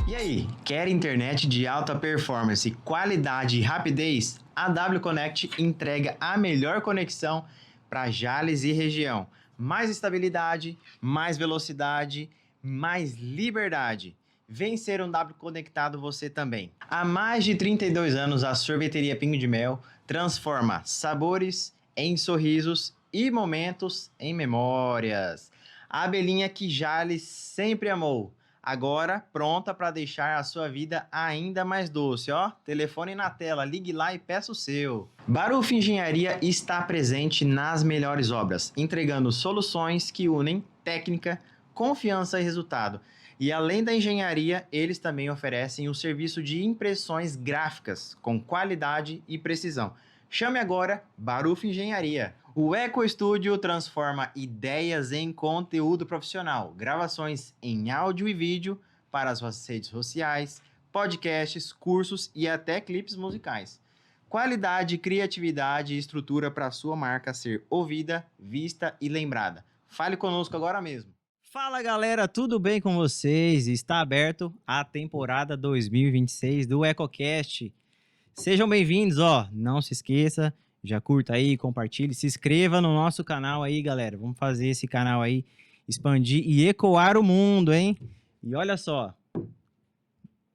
E aí, quer internet de alta performance, qualidade e rapidez? A W Connect entrega a melhor conexão para Jales e região. Mais estabilidade, mais velocidade, mais liberdade. Vem ser um W conectado você também. Há mais de 32 anos, a sorveteria Pingo de Mel transforma sabores em sorrisos e momentos em memórias. A abelhinha que Jales sempre amou. Agora pronta para deixar a sua vida ainda mais doce, ó. Telefone na tela, ligue lá e peça o seu. Baruf Engenharia está presente nas melhores obras, entregando soluções que unem técnica, confiança e resultado. E além da engenharia, eles também oferecem o serviço de impressões gráficas com qualidade e precisão. Chame agora Baruf Engenharia. O Eco Studio transforma ideias em conteúdo profissional, gravações em áudio e vídeo para as suas redes sociais, podcasts, cursos e até clipes musicais. Qualidade, criatividade e estrutura para a sua marca ser ouvida, vista e lembrada. Fale conosco agora mesmo. Fala galera, tudo bem com vocês? Está aberto a temporada 2026 do EcoCast. Sejam bem-vindos, ó, não se esqueça, já curta aí, compartilhe, se inscreva no nosso canal aí, galera. Vamos fazer esse canal aí expandir e ecoar o mundo, hein? E olha só,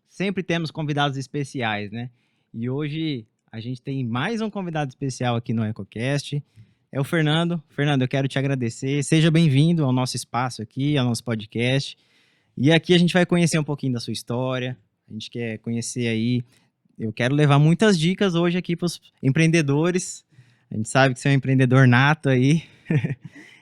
sempre temos convidados especiais, né? E hoje a gente tem mais um convidado especial aqui no EcoCast, é o Fernando. Fernando, eu quero te agradecer, seja bem-vindo ao nosso espaço aqui, ao nosso podcast. E aqui a gente vai conhecer um pouquinho da sua história, a gente quer conhecer aí. Eu quero levar muitas dicas hoje aqui para os empreendedores. A gente sabe que você é um empreendedor nato aí.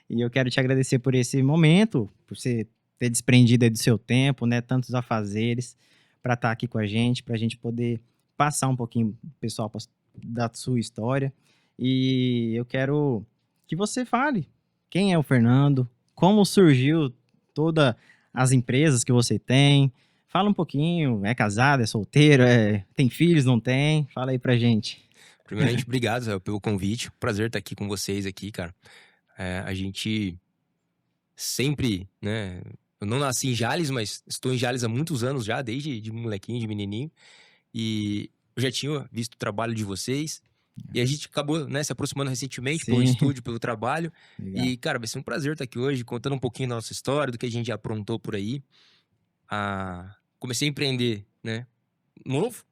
E eu quero te agradecer por esse momento, por você ter desprendido aí do seu tempo, né? Tantos afazeres, para estar aqui com a gente, para a gente poder passar um pouquinho, pessoal, da sua história. E eu quero que você fale quem é o Fernando, como surgiu todas as empresas que você tem. Fala um pouquinho, é casado, é solteiro, tem filhos, não tem? Fala aí pra gente. Primeiramente, obrigado, Zé, pelo convite. Prazer estar aqui com vocês aqui, cara. A gente sempre, né? Eu não nasci em Jales, mas estou em Jales há muitos anos já, desde de molequinho, de menininho. E eu já tinha visto o trabalho de vocês. E a gente acabou, né, se aproximando recentemente pelo estúdio, pelo trabalho. Legal. E, cara, vai ser um prazer estar aqui hoje, contando um pouquinho da nossa história, do que a gente já aprontou por aí. Comecei a empreender, né, novo.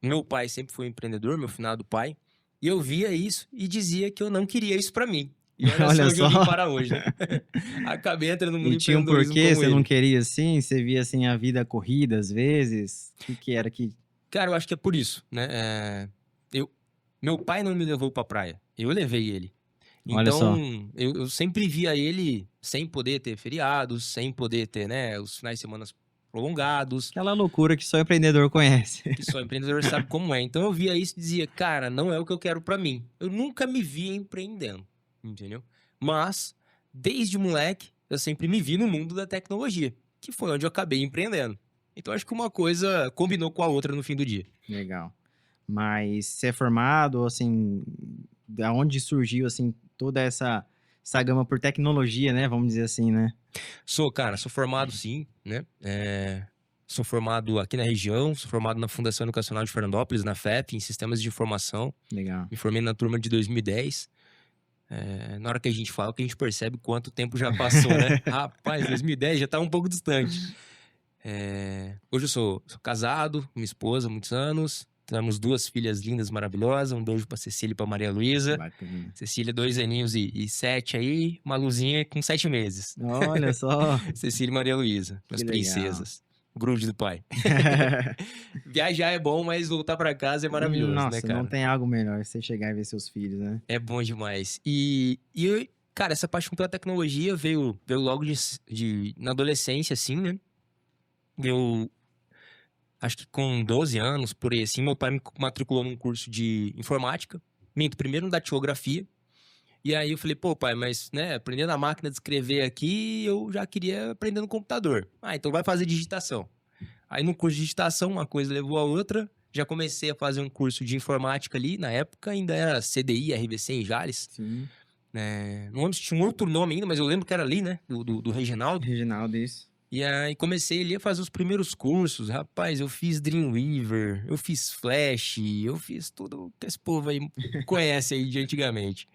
Meu pai sempre foi empreendedor, meu finado pai. E eu via isso e dizia que eu não queria isso pra mim. E olha só onde eu vim parar hoje, né? Acabei entrando no mundo empreendedorismo. E tinha um porquê você não queria assim? Você via assim a vida corrida às vezes? O que era que... Cara, eu acho que é por isso, né? Meu pai não me levou pra praia. Eu levei ele. Então, eu sempre via ele sem poder ter feriados, sem poder ter, né, os finais de semana prolongados. Aquela loucura que só empreendedor conhece. Que só empreendedor sabe como é. Então eu via isso e dizia, cara, não é o que eu quero pra mim. Eu nunca me via empreendendo, entendeu? Mas, desde moleque, eu sempre me vi no mundo da tecnologia, que foi onde eu acabei empreendendo. Então acho que uma coisa combinou com a outra no fim do dia. Legal. Mas você é formado, assim, da onde surgiu, assim, toda essa gama por tecnologia, né? Vamos dizer assim, né? Sou formado sim, né? Sou formado aqui na região, sou formado na Fundação Educacional de Fernandópolis, na FEP, em Sistemas de Informação. Legal. Me formei na turma de 2010. Na hora que a gente fala, que a gente percebe quanto tempo já passou, né? Rapaz, 2010 já tá um pouco distante. Hoje eu sou casado, minha esposa há muitos anos. Temos 2 filhas lindas, maravilhosas. Um beijo pra Cecília e pra Maria Luísa. Cecília, 2 aninhos e 7 aí. Uma Luzinha com 7 meses. Olha só. Cecília e Maria Luísa, as princesas. Grude do pai. Viajar é bom, mas voltar pra casa é maravilhoso, nossa, né, cara? Não tem algo melhor você chegar e ver seus filhos, né? É bom demais. E eu, cara, essa paixão pela tecnologia veio logo na adolescência, assim, né? Eu acho que com 12 anos, por aí assim, meu pai me matriculou num curso de informática. Primeiro no datilografia. E aí eu falei, pô, pai, mas, né, aprendendo a máquina de escrever aqui, eu já queria aprender no computador. Ah, então vai fazer digitação. Aí no curso de digitação, uma coisa levou a outra. Já comecei a fazer um curso de informática ali. Na época ainda era CDI, RVC em Jales. Sim. Não lembro se tinha um outro nome ainda, mas eu lembro que era ali, né? Do Reginaldo. Reginaldo, isso. E aí comecei ali a fazer os primeiros cursos. Rapaz, eu fiz Dreamweaver, eu fiz Flash, eu fiz tudo que esse povo aí conhece aí de antigamente.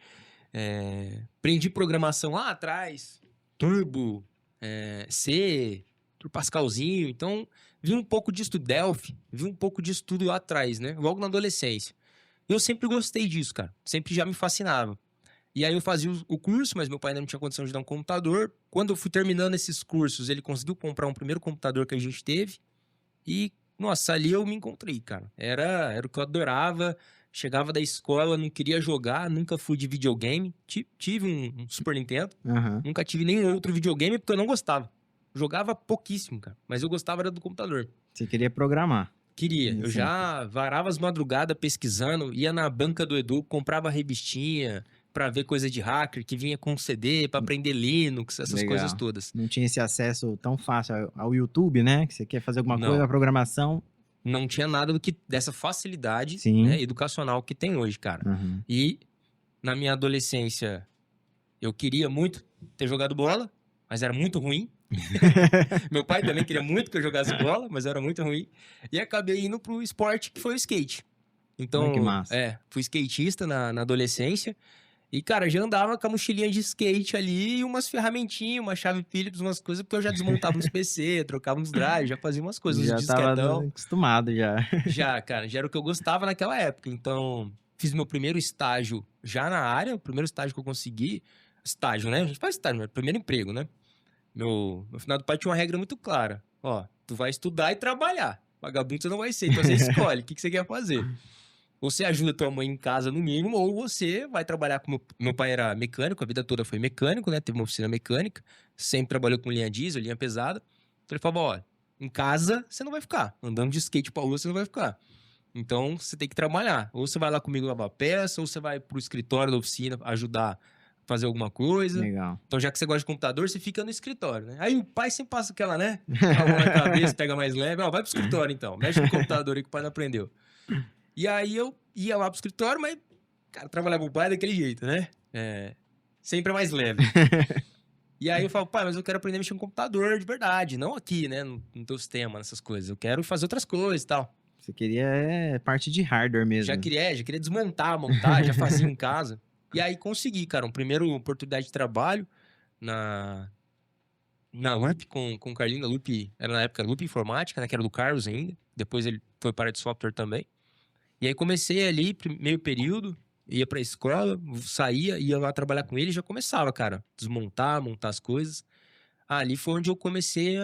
Aprendi programação lá atrás, Turbo, C, Pascalzinho. Então, vi um pouco de estudo Delphi, vi um pouco de estudo lá atrás, né? Logo na adolescência. Eu sempre gostei disso, cara. Sempre já me fascinava. E aí eu fazia o curso, mas meu pai ainda não tinha condição de dar um computador. Quando eu fui terminando esses cursos, ele conseguiu comprar um primeiro computador que a gente teve. E, nossa, ali eu me encontrei, cara. Era o que eu adorava. Chegava da escola, não queria jogar, nunca fui de videogame. Tive um Super Nintendo. Aham. Nunca tive nenhum outro videogame porque eu não gostava. Jogava pouquíssimo, cara. Mas eu gostava era do computador. Você queria programar. Queria. Eu Sim. já varava as madrugadas pesquisando, ia na banca do Edu, comprava revistinha pra ver coisa de hacker, que vinha com CD, pra aprender Linux, essas Legal. coisas todas. Não tinha esse acesso tão fácil ao YouTube, né? Que você quer fazer alguma Não. coisa, a programação. Não tinha nada dessa facilidade, Sim. né, educacional que tem hoje, cara. Uhum. E na minha adolescência, eu queria muito ter jogado bola, mas era muito ruim. Meu pai também queria muito que eu jogasse bola, mas era muito ruim. E acabei indo pro esporte, que foi o skate. Então, Ai, que massa. fui skatista na adolescência. E, cara, já andava com a mochilinha de skate ali e umas ferramentinhas, uma chave Phillips, umas coisas, porque eu já desmontava uns PC, trocava uns drives, já fazia umas coisas, uns Já tava disquetão. acostumado já. Já, cara, já era o que eu gostava naquela época. Então, fiz meu primeiro estágio já na área, o primeiro estágio que eu consegui. Estágio, né? A gente faz estágio, mas primeiro emprego, né? Meu finado pai tinha uma regra muito clara. Ó, tu vai estudar e trabalhar. Vagabundo você não vai ser, então você escolhe o que você quer fazer. Ou você ajuda tua mãe em casa, no mínimo, ou você vai trabalhar com... Meu pai era mecânico, a vida toda foi mecânico, né? Teve uma oficina mecânica, sempre trabalhou com linha diesel, linha pesada. Então ele falava, ó, em casa você não vai ficar. Andando de skate pra rua você não vai ficar. Então você tem que trabalhar. Ou você vai lá comigo lavar peça, ou você vai pro escritório da oficina ajudar a fazer alguma coisa. Legal. Então já que você gosta de computador, você fica no escritório, né? Aí o pai sempre passa aquela, né? A mão na cabeça, pega mais leve. Ó, vai pro escritório então, mexe no computador aí que o pai não aprendeu. E aí eu ia lá pro escritório, mas, cara, trabalhar pro pai é daquele jeito, né? Sempre é mais leve. E aí eu falo, pai, mas eu quero aprender a mexer no computador de verdade, não aqui, né? No teu sistema, nessas coisas. Eu quero fazer outras coisas e tal. Você queria parte de hardware mesmo. Já queria desmontar, montar, já fazia em casa. E aí consegui, cara, uma primeira oportunidade de trabalho na Loop com o Carlinho. A Loop, era na época Loop Informática, né? Que era do Carlos ainda. Depois ele foi para de software também. E aí comecei ali, meio período, ia pra escola, saía, ia lá trabalhar com ele e já começava, cara, desmontar, montar as coisas. Ali foi onde eu comecei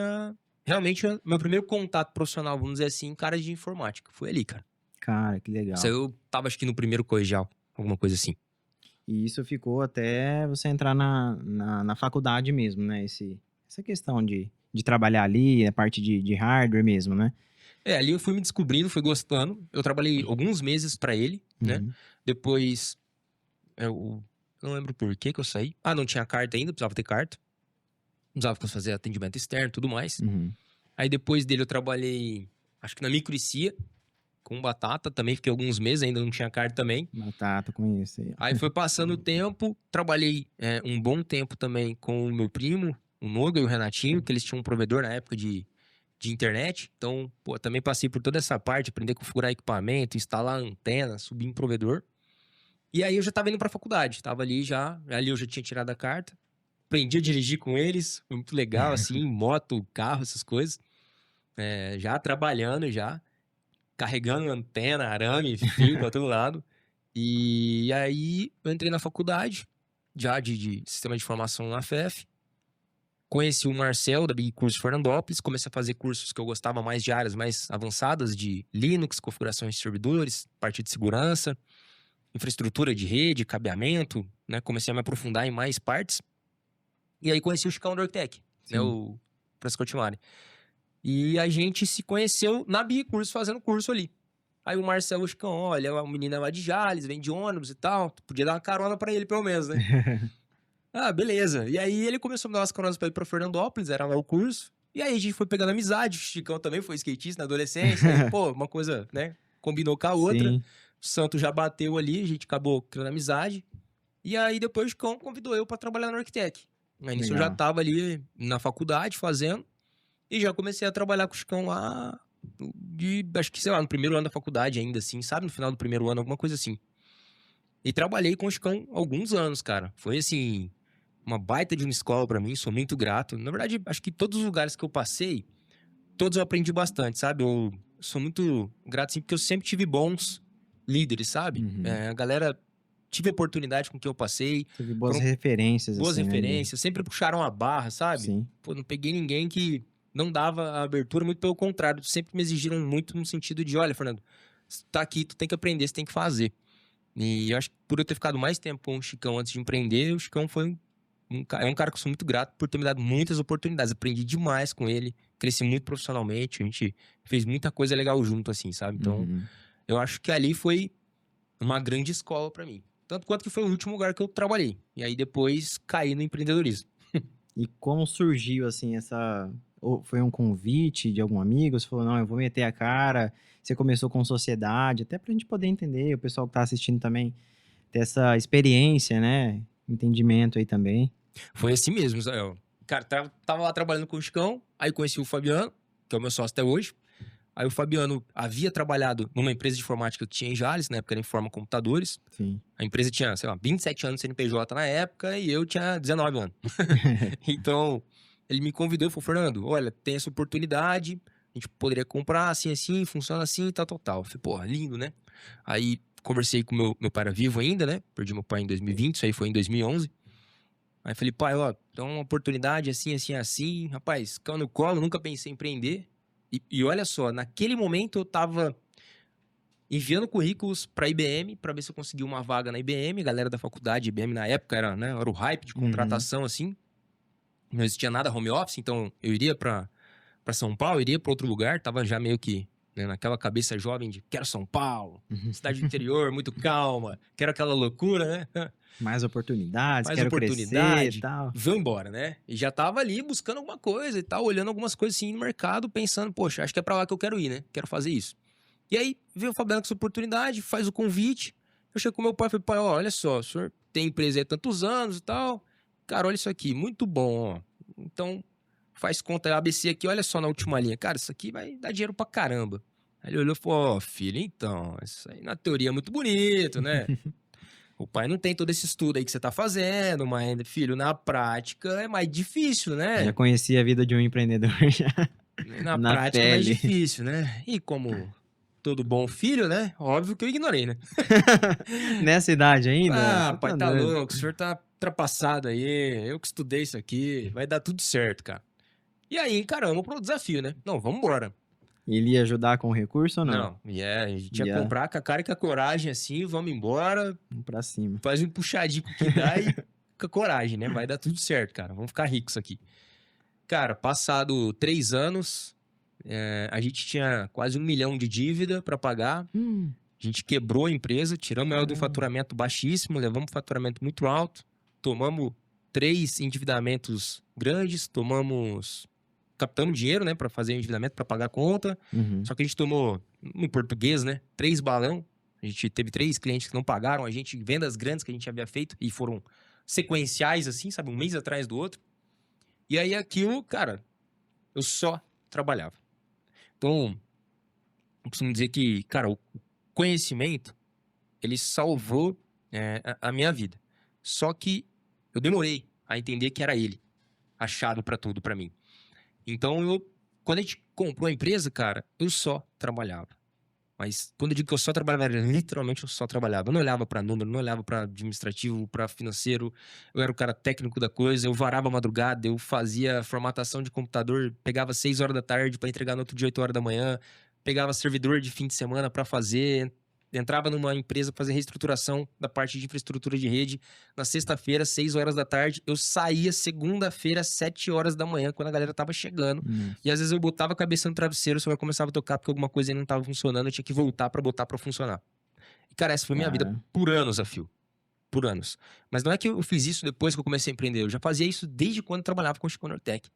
realmente, meu primeiro contato profissional, vamos dizer assim, cara de informática. Foi ali, cara. Cara, que legal. Isso aí eu tava, acho que no primeiro colegial, alguma coisa assim. E isso ficou até você entrar na faculdade mesmo, né? Essa questão de trabalhar ali, a parte de hardware mesmo, né? Ali eu fui me descobrindo, fui gostando. Eu trabalhei alguns meses pra ele, né? Uhum. Depois, eu não lembro por que eu saí. Ah, não tinha carta ainda, precisava ter carta. Precisava fazer atendimento externo e tudo mais. Uhum. Aí depois dele eu trabalhei, acho que na Microcia, com batata também. Fiquei alguns meses, ainda não tinha carta também. Batata, conheço aí. Aí foi passando o tempo, trabalhei um bom tempo também com o meu primo, o Noga e o Renatinho, que eles tinham um provedor na época de internet. Então, pô, também passei por toda essa parte, aprender a configurar equipamento, instalar antena, subir em provedor. E aí eu já tava indo pra faculdade, tava ali eu já tinha tirado a carta. Aprendi a dirigir com eles, foi muito legal, assim, moto, carro, essas coisas. Já trabalhando, carregando antena, arame, fio pra todo lado. E aí eu entrei na faculdade, já de sistema de informação na FEF. Conheci o Marcel, da Big Curso Fernandópolis, comecei a fazer cursos que eu gostava mais de áreas mais avançadas, de Linux, configurações de servidores, parte de segurança, infraestrutura de rede, cabeamento, né? Comecei a me aprofundar em mais partes. E aí conheci o Chicão do Arquitec, né? O Francisco Timari. E a gente se conheceu na Big Curso, fazendo curso ali. Aí o Marcelo Chicão, olha, a menina é lá de Jales, vem de ônibus e tal, tu podia dar uma carona pra ele pelo menos, né? Ah, beleza. E aí ele começou a me dar umas caronas pra ir pra Fernandópolis, era lá o curso. E aí a gente foi pegando amizade, o Chicão também foi skatista na adolescência, aí, pô, uma coisa, né, combinou com a outra. Sim. O Santo já bateu ali, a gente acabou criando amizade. E aí depois o Chicão convidou eu pra trabalhar no Arquitec. Aí nisso eu já Legal. tava ali na faculdade fazendo, e já comecei a trabalhar com o Chicão lá, acho que, sei lá, no primeiro ano da faculdade ainda, assim, sabe? No final do primeiro ano, alguma coisa assim. E trabalhei com o Chicão alguns anos, cara. Foi, assim, uma baita de uma escola pra mim, sou muito grato. Na verdade, acho que todos os lugares que eu passei, todos eu aprendi bastante, sabe? Eu sou muito grato, assim, porque eu sempre tive bons líderes, sabe? Uhum. A galera, tive oportunidade com quem eu passei, Teve boas foram referências, boas assim, né? referências, sempre puxaram a barra, sabe? Sim. Pô, não peguei ninguém que não dava a abertura, muito pelo contrário, sempre me exigiram muito no sentido de, olha, Fernando, você tá aqui, tu tem que aprender, você tem que fazer. E eu acho que por eu ter ficado mais tempo com o Chicão antes de empreender, o Chicão foi é um cara que eu sou muito grato por ter me dado muitas oportunidades. Aprendi demais com ele, cresci muito profissionalmente, a gente fez muita coisa legal junto, assim, sabe? Então, Uhum. eu acho que ali foi uma grande escola pra mim. Tanto quanto que foi o último lugar que eu trabalhei. E aí depois caí no empreendedorismo. E como surgiu, assim, essa... Ou foi um convite de algum amigo? Você falou, não, eu vou meter a cara. Você começou com sociedade, até pra gente poder entender, o pessoal que tá assistindo também, ter essa experiência, né? Entendimento aí também. Foi assim mesmo, Israel. Cara, tava lá trabalhando com o Chicão, aí conheci o Fabiano, que é o meu sócio até hoje. Aí o Fabiano havia trabalhado numa empresa de informática que tinha em Jales, na época era Informa Computadores. Sim. A empresa tinha, sei lá, 27 anos de CNPJ na época e eu tinha 19 anos. Então, ele me convidou e falou, Fernando, olha, tem essa oportunidade, a gente poderia comprar assim, assim, funciona assim, tal, tal, tal. Eu falei, porra, lindo, né? Aí conversei com meu pai, era vivo ainda, né? Perdi meu pai em 2020, isso aí foi em 2011. Aí falei, pai, ó, tem uma oportunidade assim, assim, assim. Rapaz, caiu no colo, nunca pensei em empreender. E olha só, naquele momento eu tava enviando currículos pra IBM, pra ver se eu conseguia uma vaga na IBM. Galera da faculdade, IBM na época era, né, era o hype de Uhum. contratação, assim. Não existia nada home office, então eu iria pra São Paulo, iria pra outro lugar. Tava já meio que, né, naquela cabeça jovem de quero São Paulo, cidade do interior, muito calma, quero aquela loucura, né? Mais oportunidades, Mais quero crescer e oportunidade, tal. vou embora, né? E já tava ali buscando alguma coisa e tal, olhando algumas coisas assim no mercado, pensando, poxa, acho que é pra lá que eu quero ir, né? Quero fazer isso. E aí, veio o Fabiano com essa oportunidade, faz o convite. Eu chego com meu pai e falei, pai, ó, olha só, o senhor tem empresa aí há tantos anos e tal. Cara, olha isso aqui, muito bom, ó. Então, faz conta ABC aqui, olha só na última linha. Cara, isso aqui vai dar dinheiro pra caramba. Aí ele olhou e falou, ó, filho, então, isso aí na teoria é muito bonito, né? O pai não tem todo esse estudo aí que você tá fazendo, mas, filho, na prática é mais difícil, Já né? conheci a vida de um empreendedor já Na na prática é mais pele. difícil, né? E como todo bom filho, né? Óbvio que eu ignorei, né? Nessa idade ainda? Ah, Você pai, tá tá doido. louco, o senhor tá ultrapassado aí. Eu que estudei isso aqui, vai dar tudo certo, cara. E aí, caramba, pro desafio, né? Não, vamos embora. Ele ia ajudar com o recurso ou não? Não, a gente ia Ia. comprar com a cara e com a coragem, assim, vamos embora, Vamos pra cima. faz um puxadinho com o que dá e com a coragem, né? Vai dar tudo certo, cara. Vamos ficar ricos aqui. Cara, passado 3 anos, a gente tinha quase 1 milhão de dívida para pagar. A gente quebrou a empresa, tiramos ela do Caramba. faturamento baixíssimo, levamos um faturamento muito alto, tomamos 3 endividamentos grandes, captamos dinheiro, né, para fazer endividamento, para pagar a conta. Uhum. Só que a gente tomou, em português, né, 3 balão. A gente teve 3 clientes que não pagaram, a gente, vendas grandes que a gente havia feito e foram sequenciais, assim, sabe, um mês atrás do outro. E aí aquilo, cara, eu só trabalhava. Então, eu costumo dizer que, cara, o conhecimento, ele salvou a minha vida. Só que eu demorei a entender que era ele, a chave pra tudo pra mim. Então, quando a gente comprou a empresa, cara, eu só trabalhava. Mas quando eu digo que eu só trabalhava, era literalmente eu só trabalhava. Eu não olhava pra número, não olhava pra administrativo, pra financeiro. Eu era o cara técnico da coisa, eu varava a madrugada, eu fazia formatação de computador, pegava 6 horas da tarde pra entregar no outro dia 8 horas da manhã, pegava servidor de fim de semana pra fazer. entrava numa empresa pra fazer reestruturação da parte de infraestrutura de rede. Na sexta-feira, 6 horas da tarde. Eu saía segunda-feira, 7 horas da manhã, quando a galera tava chegando. E às vezes eu botava a cabeça no travesseiro, o celular começava a tocar porque alguma coisa aí não tava funcionando. Eu tinha que voltar pra botar pra funcionar. E, cara, essa foi minha vida Cara, por anos a fio. Por anos. Mas não é que eu fiz isso depois que eu comecei a empreender. Eu já fazia isso desde quando eu trabalhava com o Chico Nortec.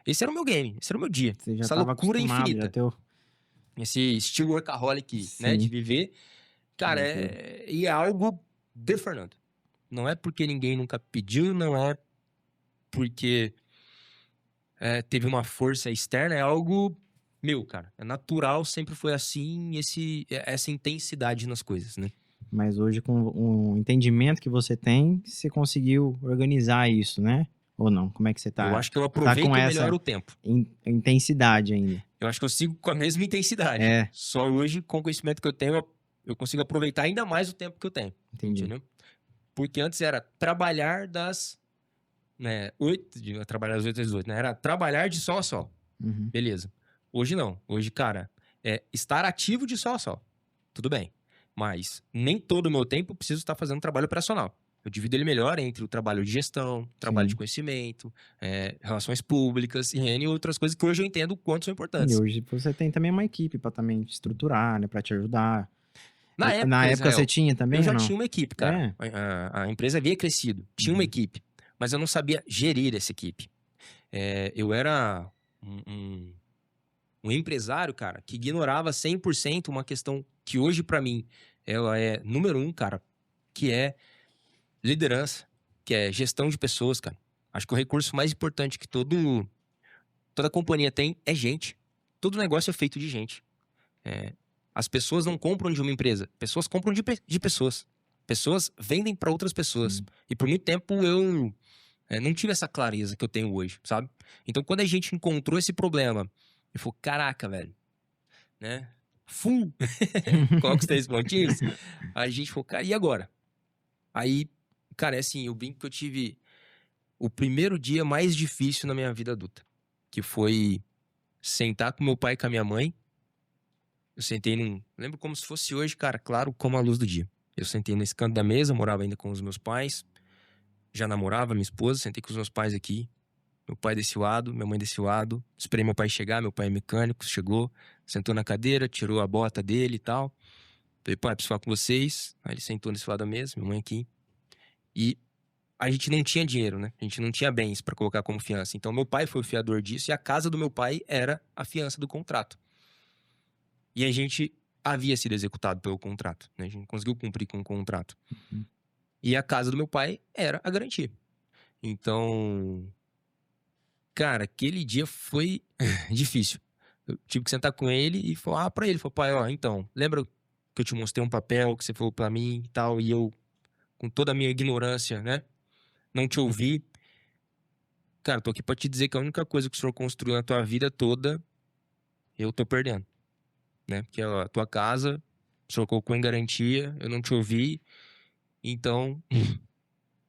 Esse era o meu game. Esse era o meu dia. você já Essa tava loucura acostumado, já infinita. teu... Esse estilo workaholic, né, de Sim. viver. Cara, Entendi. e é algo de Fernando. Não é porque ninguém nunca pediu, não é porque teve uma força externa, é algo meu, cara. É natural, sempre foi assim, essa intensidade nas coisas, né? Mas hoje, com o entendimento que você tem, você conseguiu organizar isso, né? Ou não? Como é que você Eu tá? acho que eu Tá com aproveito melhor essa o tempo. intensidade ainda. Eu acho que eu sigo com a mesma intensidade. É, Só hoje, com o conhecimento que eu tenho, eu consigo aproveitar ainda mais o tempo que eu tenho. entendi. Entendeu? Porque antes era trabalhar das 8, trabalhar das 8 às 18, né? Era trabalhar de sol a sol. Uhum. Beleza. Hoje não. Hoje, cara, é estar ativo de sol a sol. Tudo bem. Mas nem todo o meu tempo eu preciso estar fazendo trabalho operacional. Eu divido ele melhor entre o trabalho de gestão, trabalho Sim. de conhecimento, relações públicas e N outras coisas que hoje eu entendo o quanto são E importantes. hoje você tem também uma equipe para também te estruturar, né? Para te ajudar. Na Na época, época você Israel, tinha eu também ou já não? tinha uma equipe, cara. É. A empresa havia crescido, tinha uma Uhum. equipe, mas eu não sabia gerir essa equipe. Eu era um empresário, cara, que ignorava 100% uma questão que hoje, pra mim, ela é número 1, cara, que é liderança, que é gestão de pessoas, cara. Acho que o recurso mais importante que toda companhia tem é gente. Todo negócio é feito de gente. As pessoas não compram de uma empresa, pessoas compram de pessoas. Pessoas vendem pra outras pessoas. Sim. E por muito tempo eu não tive essa clareza que eu tenho hoje, sabe? Então, quando a gente encontrou esse problema, eu falei, caraca, velho, né? Full! Coloca os 3 pontinhos. Aí a gente falou, cara, e agora? Aí, cara, é assim, eu brinco que eu tive o primeiro dia mais difícil na minha vida adulta, que foi sentar com meu pai e com a minha mãe. Eu sentei lembro como se fosse hoje, cara, claro, como a luz do dia. Eu sentei nesse canto da mesa, morava ainda com os meus pais, já namorava minha esposa, sentei com os meus pais aqui. Meu pai desse lado, minha mãe desse lado. Esperei meu pai chegar, meu pai é mecânico, chegou, sentou na cadeira, tirou a bota dele e tal. Falei, pai, preciso falar com vocês. Aí ele sentou nesse lado da mesa, minha mãe aqui. E a gente não tinha dinheiro, né? A gente não tinha bens pra colocar como fiança. Então meu pai foi o fiador disso e a casa do meu pai era a fiança do contrato. E a gente havia sido executado pelo contrato, né? A gente não conseguiu cumprir com o contrato. Uhum. E a casa do meu pai era a garantia. Então, cara, aquele dia foi difícil. Eu tive que sentar com ele e falar pra ele, pai, ó, então, lembra que eu te mostrei um papel que você falou pra mim e tal, e eu, com toda a minha ignorância, né, não te ouvi. Cara, tô aqui pra te dizer que a única coisa que o senhor construiu na tua vida toda, eu tô perdendo, né, porque a tua casa, o senhor colocou em garantia, eu não te ouvi, então,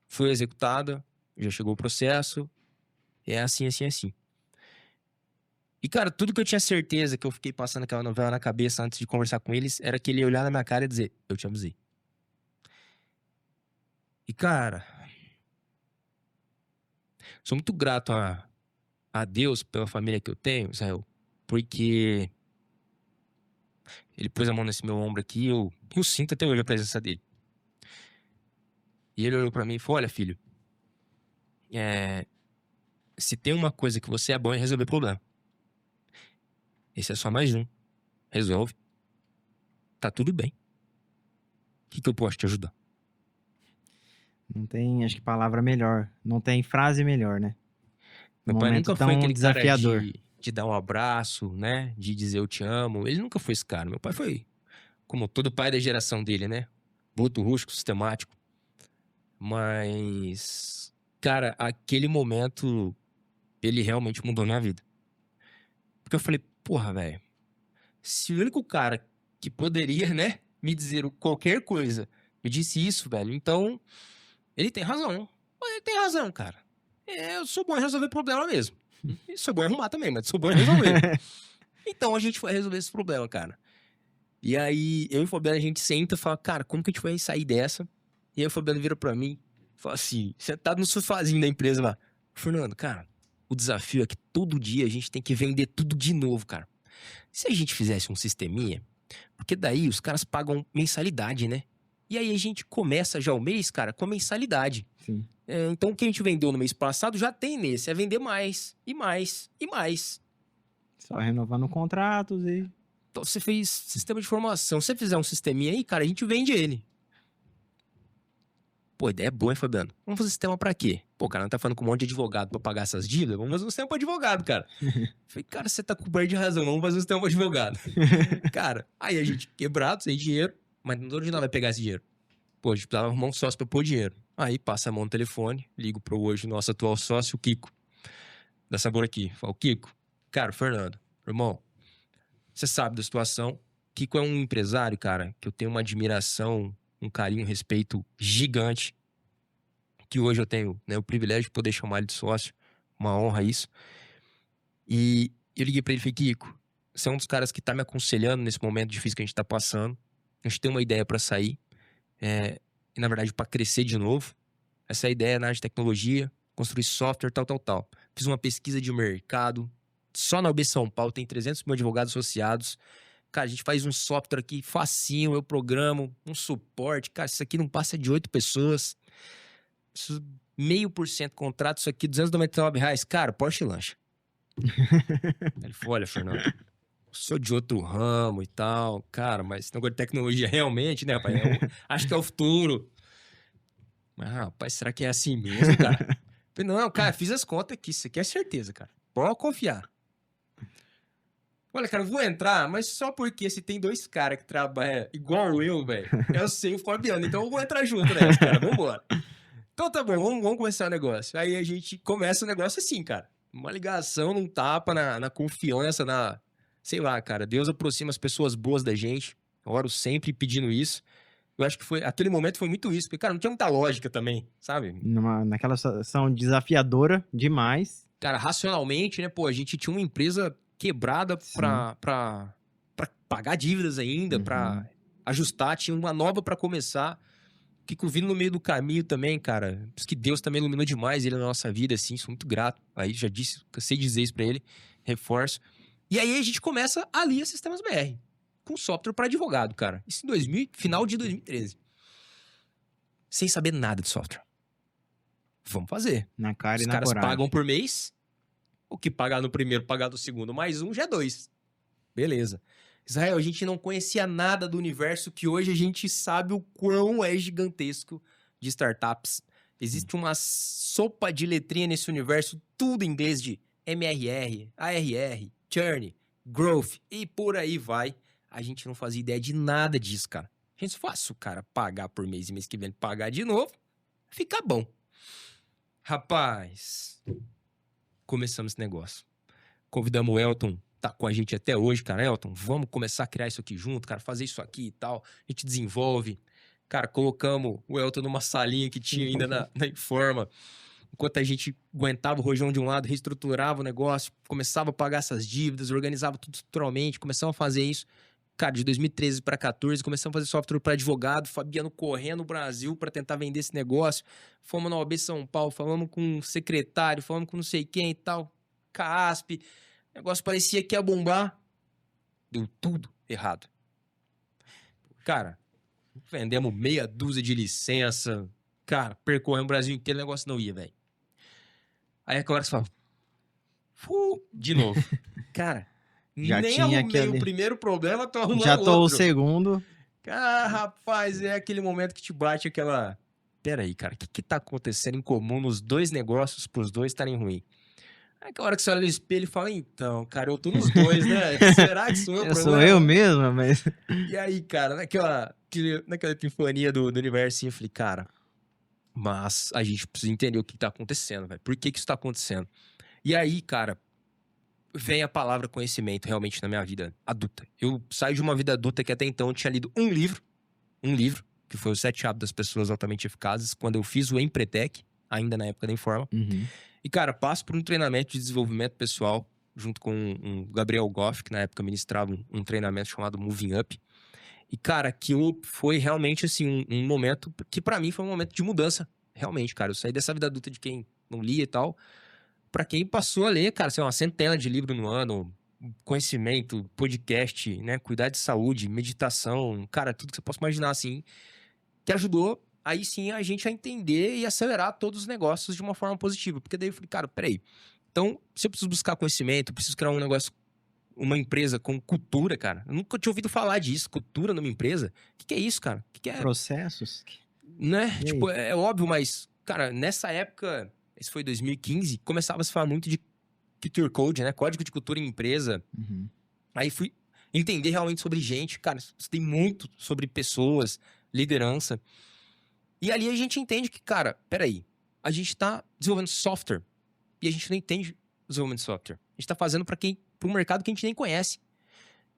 foi executada, já chegou o processo, é assim, assim, assim. E, cara, tudo que eu tinha certeza que eu fiquei passando aquela novela na cabeça antes de conversar com eles era que ele ia olhar na minha cara e dizer, eu te avisei. E, cara, sou muito grato a Deus pela família que eu tenho, Israel, porque ele pôs a mão nesse meu ombro aqui e eu sinto até hoje a presença dele. E ele olhou pra mim e falou, olha, filho, se tem uma coisa que você é bom em resolver problema, esse é só mais um. Resolve. Tá tudo bem. O que eu posso te ajudar? Não tem, acho que palavra melhor. Não tem frase melhor, né? Meu Um pai momento nunca foi tão aquele cara desafiador. de dar um abraço, né? De dizer eu te amo. Ele nunca foi esse cara. Meu pai foi, como todo pai da geração dele, né? Bruto, rústico, sistemático. Mas, cara, aquele momento, ele realmente mudou minha vida. Porque eu falei, porra, velho, se o único cara que poderia, né, me dizer qualquer coisa me disse isso, velho, então ele tem razão. Ele tem razão, cara. Eu sou bom em resolver problema mesmo. E sou bom em arrumar também, mas sou bom em resolver. Então a gente foi resolver esse problema, cara. E aí, eu e o Fabiano, a gente senta e fala, cara, como que a gente vai sair dessa? E aí o Fabiano vira pra mim e fala assim, sentado no sofazinho da empresa lá, Fernando, cara, o desafio é que todo dia a gente tem que vender tudo de novo, cara. Se a gente fizesse um sisteminha, porque daí os caras pagam mensalidade, né? E aí a gente começa já o mês, cara, com a mensalidade. Sim. Então o que a gente vendeu no mês passado já tem nesse, é vender mais, e mais, e mais. Só renovando contratos e... Então você fez sistema de formação, se você fizer um sisteminha aí, cara, a gente vende ele. Pô, ideia é boa, hein, Fabiano? Vamos fazer sistema pra quê? Pô, cara, não tá falando com um monte de advogado pra pagar essas dívidas? Vamos fazer um sistema pra advogado, cara. Falei, cara, você tá coberto de razão, vamos fazer um sistema pra advogado. Cara, aí a gente quebrado, sem dinheiro, mas não onde nós vai pegar esse dinheiro? Pô, a gente precisava arrumar um sócio pra pôr dinheiro. Aí passa a mão no telefone, ligo pro hoje nosso atual sócio, o Kiko, da Sabor aqui. Falo, Kiko, cara, Fernando, irmão, você sabe da situação. Kiko é um empresário, cara, que eu tenho uma admiração, um carinho, um respeito gigante, que hoje eu tenho, né, o privilégio de poder chamar ele de sócio, uma honra isso. E eu liguei pra ele e falei, Kiko, você é um dos caras que tá me aconselhando nesse momento difícil que a gente tá passando. A gente tem uma ideia pra sair, e na verdade pra crescer de novo. Essa é a ideia na área de tecnologia, construir software, tal. Fiz uma pesquisa de mercado, só na UB São Paulo tem 300 mil advogados associados. Cara, a gente faz um software aqui facinho, eu programo, um suporte. Cara, isso aqui não passa de 8 pessoas. Isso, 0,5% contrato, isso aqui, R$ 299. Cara, Porsche lancha. Ele falou, olha, Fernando, eu sou de outro ramo e tal. Cara, mas esse negócio de tecnologia realmente, né, rapaz? Acho que é o futuro. Mas, rapaz, será que é assim mesmo, cara? Eu falei, não, cara, fiz as contas aqui, isso aqui é certeza, cara. Pode confiar. Olha, cara, eu vou entrar, mas só porque se tem dois caras que trabalham igual eu, velho, eu sei o Fabiano, então eu vou entrar junto nessa, cara, vambora. Então tá bom, vamos começar o negócio. Aí a gente começa o negócio assim, cara. Uma ligação, num tapa, na confiança, sei lá, cara, Deus aproxima as pessoas boas da gente. Eu oro sempre pedindo isso. Eu acho que aquele momento foi muito isso, porque, cara, não tinha muita lógica também, sabe? Naquela situação desafiadora demais. Cara, racionalmente, né, pô, a gente tinha uma empresa quebrada pra pagar dívidas ainda, pra ajustar, tinha uma nova pra começar. O Kiko vindo no meio do caminho também, cara. Por isso que Deus também iluminou demais ele na nossa vida, assim, sou muito grato. Aí já disse, cansei de dizer isso pra ele, reforço. E aí a gente começa ali a Sistemas BR, com software pra advogado, cara. Isso em final de 2013. Sem saber nada de software. Vamos fazer. Na cara Os e na caras coragem. pagam por mês. O que pagar no primeiro, pagar no segundo, mais um, já é 2. Beleza. Israel, a gente não conhecia nada do universo que hoje a gente sabe o quão é gigantesco de startups. Existe uma sopa de letrinha nesse universo, tudo em inglês de MRR, ARR, Churn, Growth e por aí vai. A gente não fazia ideia de nada disso, cara. A gente só faz o cara pagar por mês e mês que vem pagar de novo, fica bom. Rapaz, começamos esse negócio. Convidamos o Elton, tá com a gente até hoje, cara. Elton, vamos começar a criar isso aqui junto, cara, fazer isso aqui e tal. A gente desenvolve. Cara, colocamos o Elton numa salinha que tinha ainda na Informa. Enquanto a gente aguentava o rojão de um lado, reestruturava o negócio, começava a pagar essas dívidas, organizava tudo estruturalmente, começamos a fazer isso. Cara, de 2013 para 2014, começamos a fazer software para advogado, Fabiano correndo no Brasil para tentar vender esse negócio. Fomos na OAB São Paulo, falamos com um secretário, falamos com não sei quem e tal, CASP. O negócio parecia que ia bombar. Deu tudo errado. Cara, vendemos meia dúzia de licença. Cara, percorremos o Brasil inteiro, o negócio não ia, velho. Aí aquela hora você fala... de novo. Cara... Já nem tinha arrumei o primeiro problema, tô arrumando já outro. Já tô o segundo. Ah, rapaz, é aquele momento que te bate aquela... Peraí, cara, o que tá acontecendo em comum nos dois negócios pros dois estarem ruins? É aquela hora que você olha no espelho e fala, então, cara, eu tô nos dois, né? Será que sou eu o problema? Sou eu mesmo, mas... E aí, cara, naquela epifania do universo, eu falei, cara, mas a gente precisa entender o que tá acontecendo, velho. Por que isso tá acontecendo? E aí, cara... vem a palavra conhecimento realmente na minha vida adulta. Eu saio de uma vida adulta que até então eu tinha lido um livro, que foi Os 7 Hábitos das Pessoas Altamente Eficazes, quando eu fiz o Empretec, ainda na época da Informa. E, cara, passo por um treinamento de desenvolvimento pessoal, junto com o Gabriel Goff, que na época ministrava um treinamento chamado Moving Up. E, cara, aquilo foi realmente, assim, um momento que pra mim foi um momento de mudança. Realmente, cara. Eu saí dessa vida adulta de quem não lia e tal. Pra quem passou a ler, cara, sei lá, uma centena de livros no ano, conhecimento, podcast, né? Cuidar de saúde, meditação, cara, tudo que você possa imaginar, assim, que ajudou aí sim a gente a entender e acelerar todos os negócios de uma forma positiva. Porque daí eu falei, cara, peraí. Então, se eu preciso buscar conhecimento, eu preciso criar um negócio, uma empresa com cultura, cara. Eu nunca tinha ouvido falar disso, cultura numa empresa. O que é isso, cara? O que é, Processos? né? E Tipo, aí? é óbvio, mas, cara, nessa época, esse foi 2015, começava a se falar muito de Culture Code, né? Código de cultura em empresa. Uhum. Aí fui entender realmente sobre gente, cara, você tem muito sobre pessoas, liderança. E ali a gente entende que, cara, peraí, a gente tá desenvolvendo software e a gente não entende desenvolvimento de software. A gente tá fazendo para um mercado que a gente nem conhece.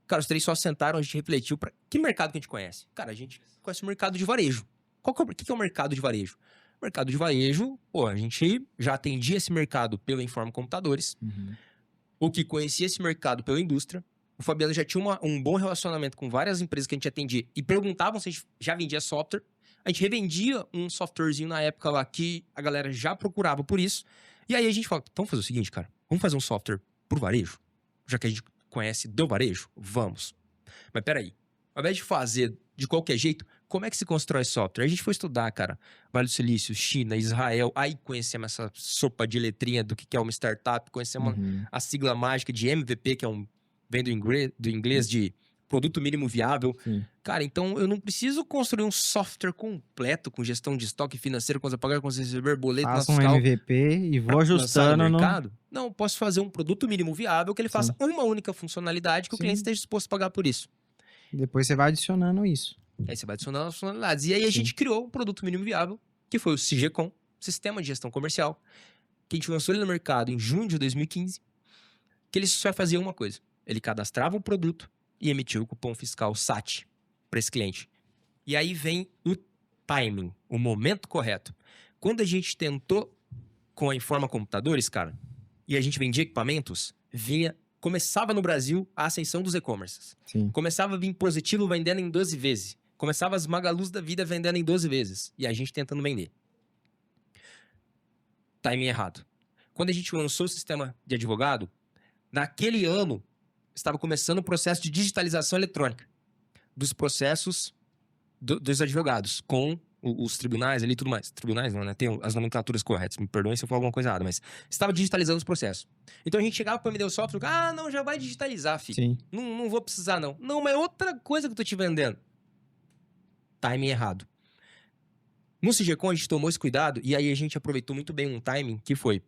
Cara, os três só sentaram, a gente refletiu para que mercado que a gente conhece? Cara, a gente conhece o mercado de varejo. O que é o mercado de varejo? O mercado de varejo, pô, a gente já atendia esse mercado pela Informa Computadores, Uhum. o que conhecia esse mercado pela indústria. O Fabiano já tinha um bom relacionamento com várias empresas que a gente atendia e perguntavam se a gente já vendia software. A gente revendia um softwarezinho na época lá que a galera já procurava por isso. E aí a gente fala, vamos fazer o seguinte, cara. Vamos fazer um software pro varejo? Já que a gente conhece do varejo? Vamos. Mas peraí. Ao invés de fazer de qualquer jeito, como é que se constrói software? A gente foi estudar, cara. Vale do Silício, China, Israel. Aí conhecemos essa sopa de letrinha do que é uma startup. Conhecemos Uhum. a sigla mágica de MVP, que vem do inglês de produto mínimo viável. Sim. Cara, então eu não preciso construir um software completo com gestão de estoque financeiro, conta pagar, conta receber, boleto, Faça nota um fiscal MVP e pra vou lançar ajustando no no... mercado. Não, eu posso fazer um produto mínimo viável que ele faça Sim. uma única funcionalidade que o cliente Sim. esteja disposto a pagar por isso. Depois você vai adicionando isso. Aí você vai adicionando as funcionalidades. E aí a Sim. gente criou um produto mínimo viável, que foi o CGCom, Sistema de Gestão Comercial, que a gente lançou ele no mercado em junho de 2015, que ele só fazia uma coisa. Ele cadastrava o produto e emitia o cupom fiscal SAT para esse cliente. E aí vem o timing, o momento correto. Quando a gente tentou com a Informa Computadores, cara, e a gente vendia equipamentos, começava no Brasil a ascensão dos e-commerces. Sim. Começava a vir Positivo vendendo em 12 vezes. Começava as Magalus da vida vendendo em 12 vezes. E a gente tentando vender. Timing errado. Quando a gente lançou o sistema de advogado, naquele ano, estava começando o processo de digitalização eletrônica dos processos dos advogados, com os tribunais ali e tudo mais. Tribunais não, né? Tem as nomenclaturas corretas. Me perdoem se eu for alguma coisa errada, mas estava digitalizando os processos. Então a gente chegava para me dar o software, não, já vai digitalizar, filho. Sim. Não vou precisar, não. Não, mas é outra coisa que eu tô te vendendo. Timing errado. No CGCom a gente tomou esse cuidado e aí a gente aproveitou muito bem um timing que foi,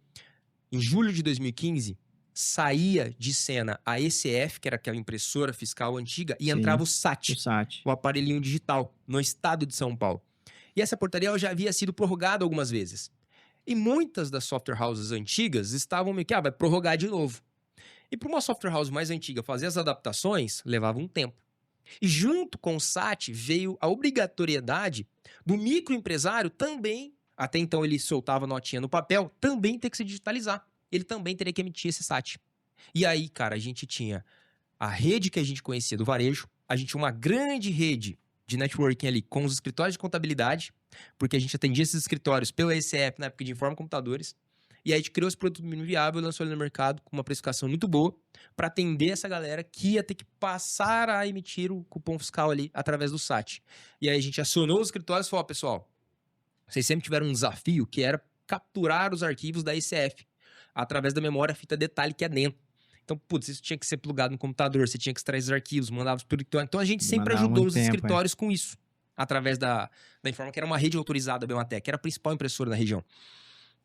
em julho de 2015, saía de cena a ECF, que era aquela impressora fiscal antiga, e Sim. entrava o SAT, O SAT. o aparelhinho digital, no estado de São Paulo. E essa portaria já havia sido prorrogada algumas vezes. E muitas das software houses antigas estavam meio que, vai prorrogar de novo. E para uma software house mais antiga fazer as adaptações, levava um tempo. E junto com o SAT veio a obrigatoriedade do microempresário também, até então ele soltava notinha no papel, também ter que se digitalizar. Ele também teria que emitir esse SAT. E aí, cara, a gente tinha a rede que a gente conhecia do varejo, a gente tinha uma grande rede de networking ali com os escritórios de contabilidade, porque a gente atendia esses escritórios pela ECF na época de Informa Computadores, e aí a gente criou esse produto mínimo viável e lançou ele no mercado com uma precificação muito boa para atender essa galera que ia ter que passar a emitir o cupom fiscal ali através do SAT. E aí a gente acionou os escritórios e falou, pessoal, vocês sempre tiveram um desafio que era capturar os arquivos da ECF através da memória fita detalhe que é dentro. Então, putz, isso tinha que ser plugado no computador, você tinha que extrair os arquivos, mandava os produtores. Então, a gente sempre ajudou os escritórios com isso, através da Informa, que era uma rede autorizada, a Bematec, que era a principal impressora da região.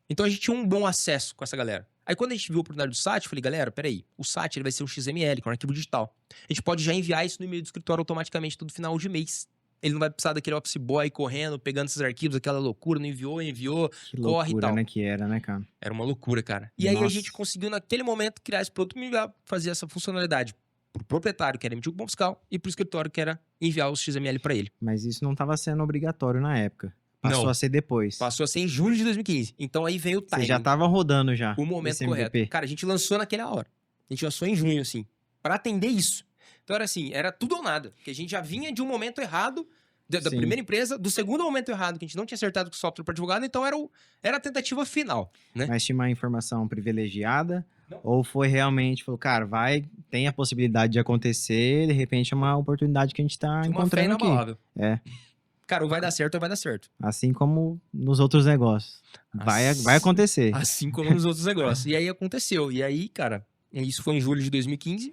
Então, a gente tinha um bom acesso com essa galera. Aí, quando a gente viu a oportunidade do SAT, eu falei, galera, peraí, o SAT ele vai ser um XML, que é um arquivo digital. A gente pode já enviar isso no e-mail do escritório automaticamente todo final de mês. Ele não vai precisar daquele office boy correndo, pegando esses arquivos, aquela loucura, não enviou, Que corre loucura, e tal. né, que era, né, cara? Era uma loucura, cara. E aí a gente conseguiu, naquele momento, criar esse produto e fazer essa funcionalidade pro proprietário, que era emitir o cupom fiscal, e pro escritório, que era enviar os XML para ele. Mas isso não estava sendo obrigatório na época. Passou Não. a ser depois. Passou a ser em julho de 2015. Então aí veio o timing. Você já tava rodando já. O momento correto. Cara, a gente lançou naquela hora. A gente lançou em junho, assim, para atender isso. Então era assim, era tudo ou nada. Porque a gente já vinha de um momento errado da Sim. primeira empresa, do segundo momento errado, que a gente não tinha acertado com o software para advogado, então era a tentativa final, né? Mas tinha uma informação privilegiada? Não. Ou foi realmente, falou, cara, tem a possibilidade de acontecer, de repente é uma oportunidade que a gente tá Tinha uma fé encontrando aqui. inabalável. É, Cara, ou vai dar certo ou vai dar certo. assim como nos outros negócios. Vai acontecer. Assim como nos outros negócios. E aí aconteceu. E aí, cara, isso foi em julho de 2015.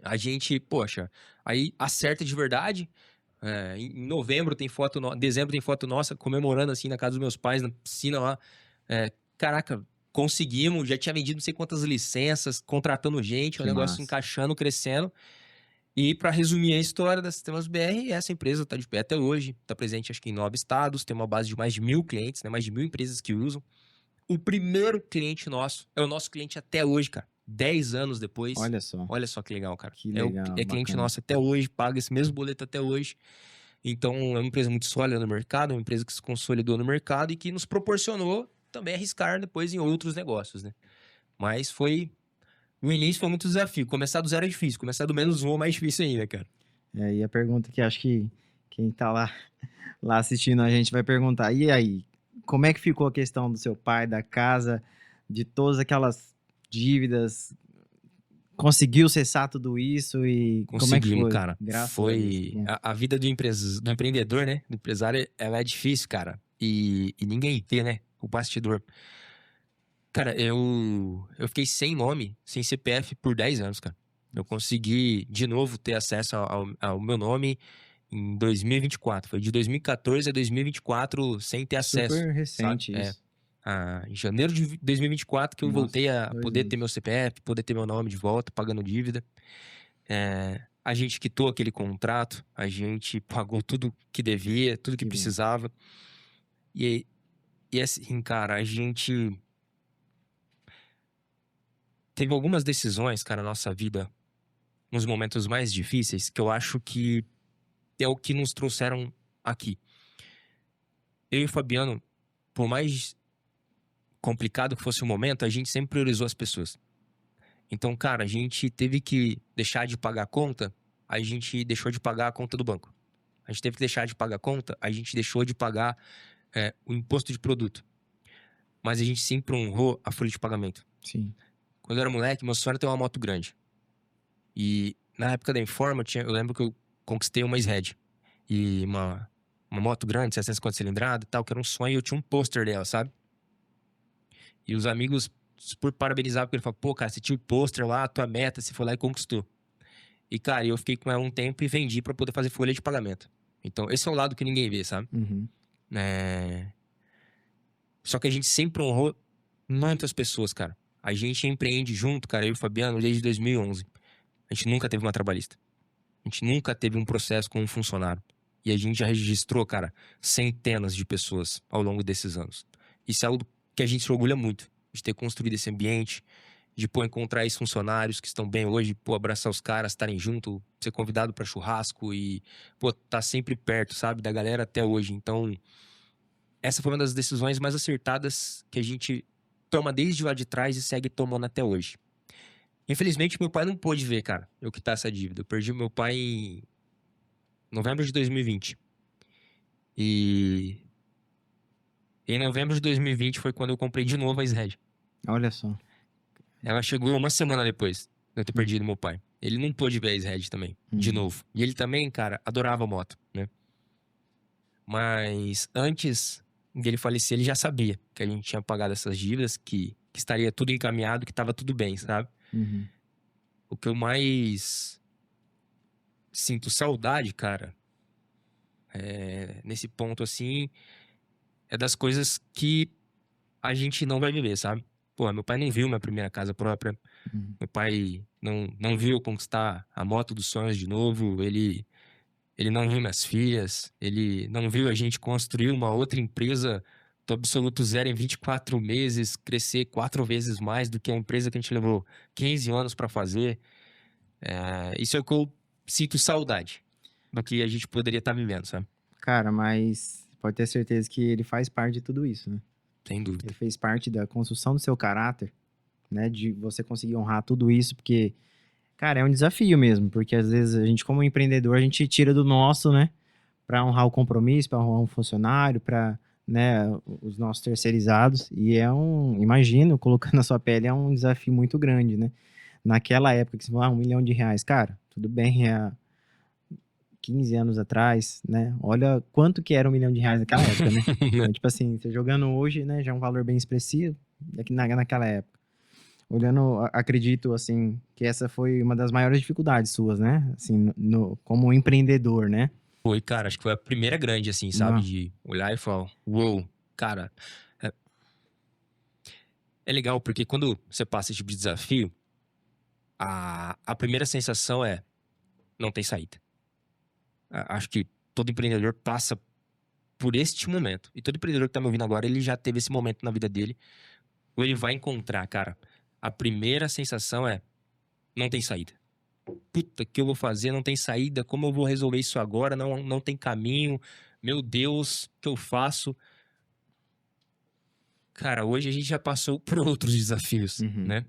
A gente, poxa, aí acerta de verdade. Em novembro tem foto, dezembro tem foto nossa comemorando assim na casa dos meus pais, na piscina lá. Caraca, conseguimos, já tinha vendido não sei quantas licenças, contratando gente, o Que negócio massa. encaixando, crescendo. E para resumir a história da Sistemas BR, essa empresa está de pé até hoje, está presente acho que em 9 estados, tem uma base de mais de 1.000 clientes, né, mais de 1.000 empresas que usam. O primeiro cliente nosso é o nosso cliente até hoje, cara. 10 anos depois. Olha só Que legal, cara. que legal, É cliente bacana. nosso até hoje, paga esse mesmo boleto até hoje. Então, é uma empresa muito sólida no mercado, uma empresa que se consolidou no mercado e que nos proporcionou também arriscar depois em outros negócios, né? Mas no início foi muito desafio. Começar do zero é difícil, começar do -1 é mais difícil ainda, cara. E a pergunta que acho que quem tá lá assistindo a gente vai perguntar, e aí, como é que ficou a questão do seu pai, da casa, de todas aquelas dívidas? Conseguiu cessar tudo isso e como é que Conseguimos, foi? cara. Graças a Deus. Foi a vida do empreendedor, né? Do empresário, ela é difícil, cara. E ninguém vê, né? O bastidor. Cara, eu fiquei sem nome, sem CPF por 10 anos, cara. Eu consegui, de novo, ter acesso ao meu nome em 2024. Foi de 2014 a 2024 sem ter acesso, Super sabe? recente isso. Em janeiro de 2024 que eu Nossa, voltei a 2 poder anos. ter meu CPF, poder ter meu nome de volta, pagando dívida. A gente quitou aquele contrato, a gente pagou tudo que devia, tudo que Que bom. precisava. E assim, cara, a gente teve algumas decisões, cara, na nossa vida, nos momentos mais difíceis, que eu acho que é o que nos trouxeram aqui. Eu e o Fabiano, por mais complicado que fosse o momento, a gente sempre priorizou as pessoas. Então, cara, a gente teve que deixar de pagar a conta, a gente deixou de pagar a conta do banco. A gente teve que deixar de pagar a conta, a gente deixou de pagar o imposto de produto. Mas a gente sempre honrou a folha de pagamento. Sim. Quando eu era moleque, meu sonho era ter uma moto grande. E na época da Informa, eu lembro que eu conquistei uma Sred. E uma moto grande, 750 cilindrada e tal, que era um sonho, e eu tinha um pôster dela, sabe? E os amigos super parabenizavam, porque ele falou, pô, cara, você tinha o pôster lá, a tua meta, você foi lá e conquistou. E, cara, eu fiquei com ela um tempo e vendi pra poder fazer folha de pagamento. Então, esse é o lado que ninguém vê, sabe? Uhum. Só que a gente sempre honrou muitas pessoas, cara. A gente empreende junto, cara, eu e o Fabiano, desde 2011. A gente nunca teve uma trabalhista. A gente nunca teve um processo com um funcionário. E a gente já registrou, cara, centenas de pessoas ao longo desses anos. Isso é algo que a gente se orgulha muito, de ter construído esse ambiente, de, pô, encontrar esses funcionários que estão bem hoje, pô, abraçar os caras, estarem junto, ser convidado para churrasco e, pô, tá sempre perto, sabe, da galera até hoje. Então, essa foi uma das decisões mais acertadas que a gente toma desde lá de trás e segue tomando até hoje. Infelizmente, meu pai não pôde ver, cara, eu quitar essa dívida. Eu perdi meu pai em novembro de 2020. E em novembro de 2020 foi quando eu comprei de novo a Sred. Olha só. Ela chegou uma semana depois de eu ter perdido meu pai. Ele não pôde ver a Sred também, de novo. E ele também, cara, adorava moto, né? Mas antes dele falecer, ele já sabia que a gente tinha pagado essas dívidas, que estaria tudo encaminhado, que tava tudo bem, sabe? Uhum. O que eu mais sinto saudade, cara, nesse ponto assim, é das coisas que a gente não vai viver, sabe? Pô, meu pai não viu minha primeira casa própria. Uhum. Meu pai não viu eu conquistar a moto dos sonhos de novo. Ele não viu minhas filhas. Ele não viu a gente construir uma outra empresa do absoluto zero em 24 meses, crescer 4 vezes mais do que a empresa que a gente levou 15 anos para fazer. Isso é o que eu sinto saudade do que a gente poderia estar vivendo, sabe? Cara, mas pode ter certeza que ele faz parte de tudo isso, né? Sem dúvida. Ele fez parte da construção do seu caráter, né? De você conseguir honrar tudo isso, porque Cara, é um desafio mesmo, porque às vezes a gente, como empreendedor, a gente tira do nosso, né, para honrar o compromisso, para honrar um funcionário, para, né, os nossos terceirizados. E imagino, colocando na sua pele, é um desafio muito grande, né? Naquela época que você falou, R$ 1 milhão, cara, tudo bem, 15 anos atrás, né? Olha quanto que era R$ 1 milhão naquela época, né? Então, tipo assim, você jogando hoje, né, já é um valor bem expressivo naquela época. Olhando, acredito, assim, que essa foi uma das maiores dificuldades suas, né? Assim, como empreendedor, né? Foi, cara, acho que foi a primeira grande, assim, sabe? Não. De olhar e falar, uou, cara, é, é legal porque quando você passa esse tipo de desafio, a primeira sensação é, não tem saída. Acho que todo empreendedor passa por este momento. E todo empreendedor que tá me ouvindo agora, ele já teve esse momento na vida dele, ou ele vai encontrar, cara. A primeira sensação é, não tem saída. Puta, o que eu vou fazer? Não tem saída. Como eu vou resolver isso agora? Não tem caminho. Meu Deus, o que eu faço? Cara, hoje a gente já passou por outros desafios, Uhum. né?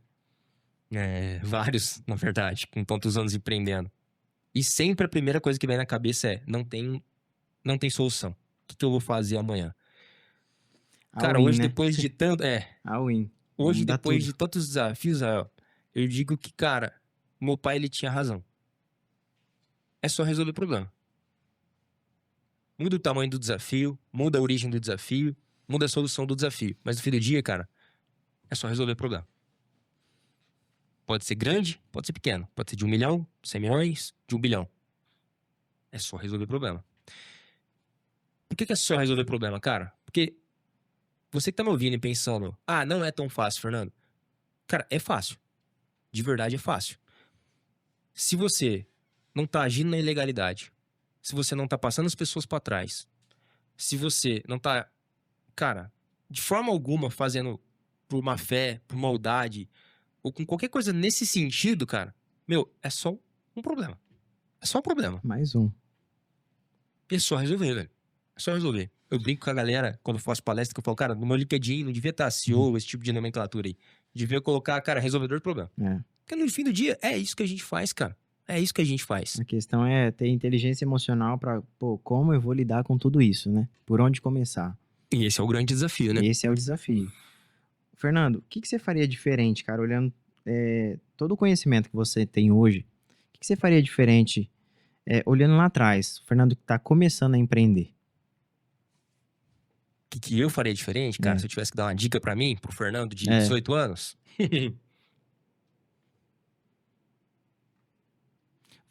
Vários, na verdade, com tantos anos empreendendo. E sempre a primeira coisa que vem na cabeça é, não tem solução. O que eu vou fazer amanhã? All Cara, in, hoje né? depois de tanto, All in. hoje Vamos dar depois tudo. de tantos desafios, Rael, eu digo que, cara, meu pai ele tinha razão. É só resolver o problema. Muda o tamanho do desafio, muda a origem do desafio, muda a solução do desafio. Mas no fim do dia, cara, é só resolver o problema. Pode ser grande, pode ser pequeno. Pode ser de 1 milhão, 100 milhões, de 1 bilhão. É só resolver o problema. Por que é só resolver o problema, cara? Porque você que tá me ouvindo e pensando, não é tão fácil, Fernando. Cara, é fácil. De verdade é fácil. Se você não tá agindo na ilegalidade, se você não tá passando as pessoas pra trás, se você não tá, cara, de forma alguma fazendo por má fé, por maldade, ou com qualquer coisa nesse sentido, cara, meu, é só um problema. É só um problema. Mais um. E é só resolver, velho. É só resolver. Eu brinco com a galera quando eu faço palestra que eu falo, cara, no meu LinkedIn não devia estar CEO, esse tipo de nomenclatura aí. Devia colocar, cara, resolvedor de problema. É. Porque no fim do dia, é isso que a gente faz, cara. É isso que a gente faz. A questão é ter inteligência emocional para, pô, como eu vou lidar com tudo isso, né? Por onde começar? E esse é o grande desafio, né? Esse é o desafio. Fernando, o que você faria diferente, cara, olhando todo o conhecimento que você tem hoje? O que você faria diferente olhando lá atrás? O Fernando que está começando a empreender. O que eu faria diferente, cara, É. se eu tivesse que dar uma dica pra mim, pro Fernando de É. 18 anos?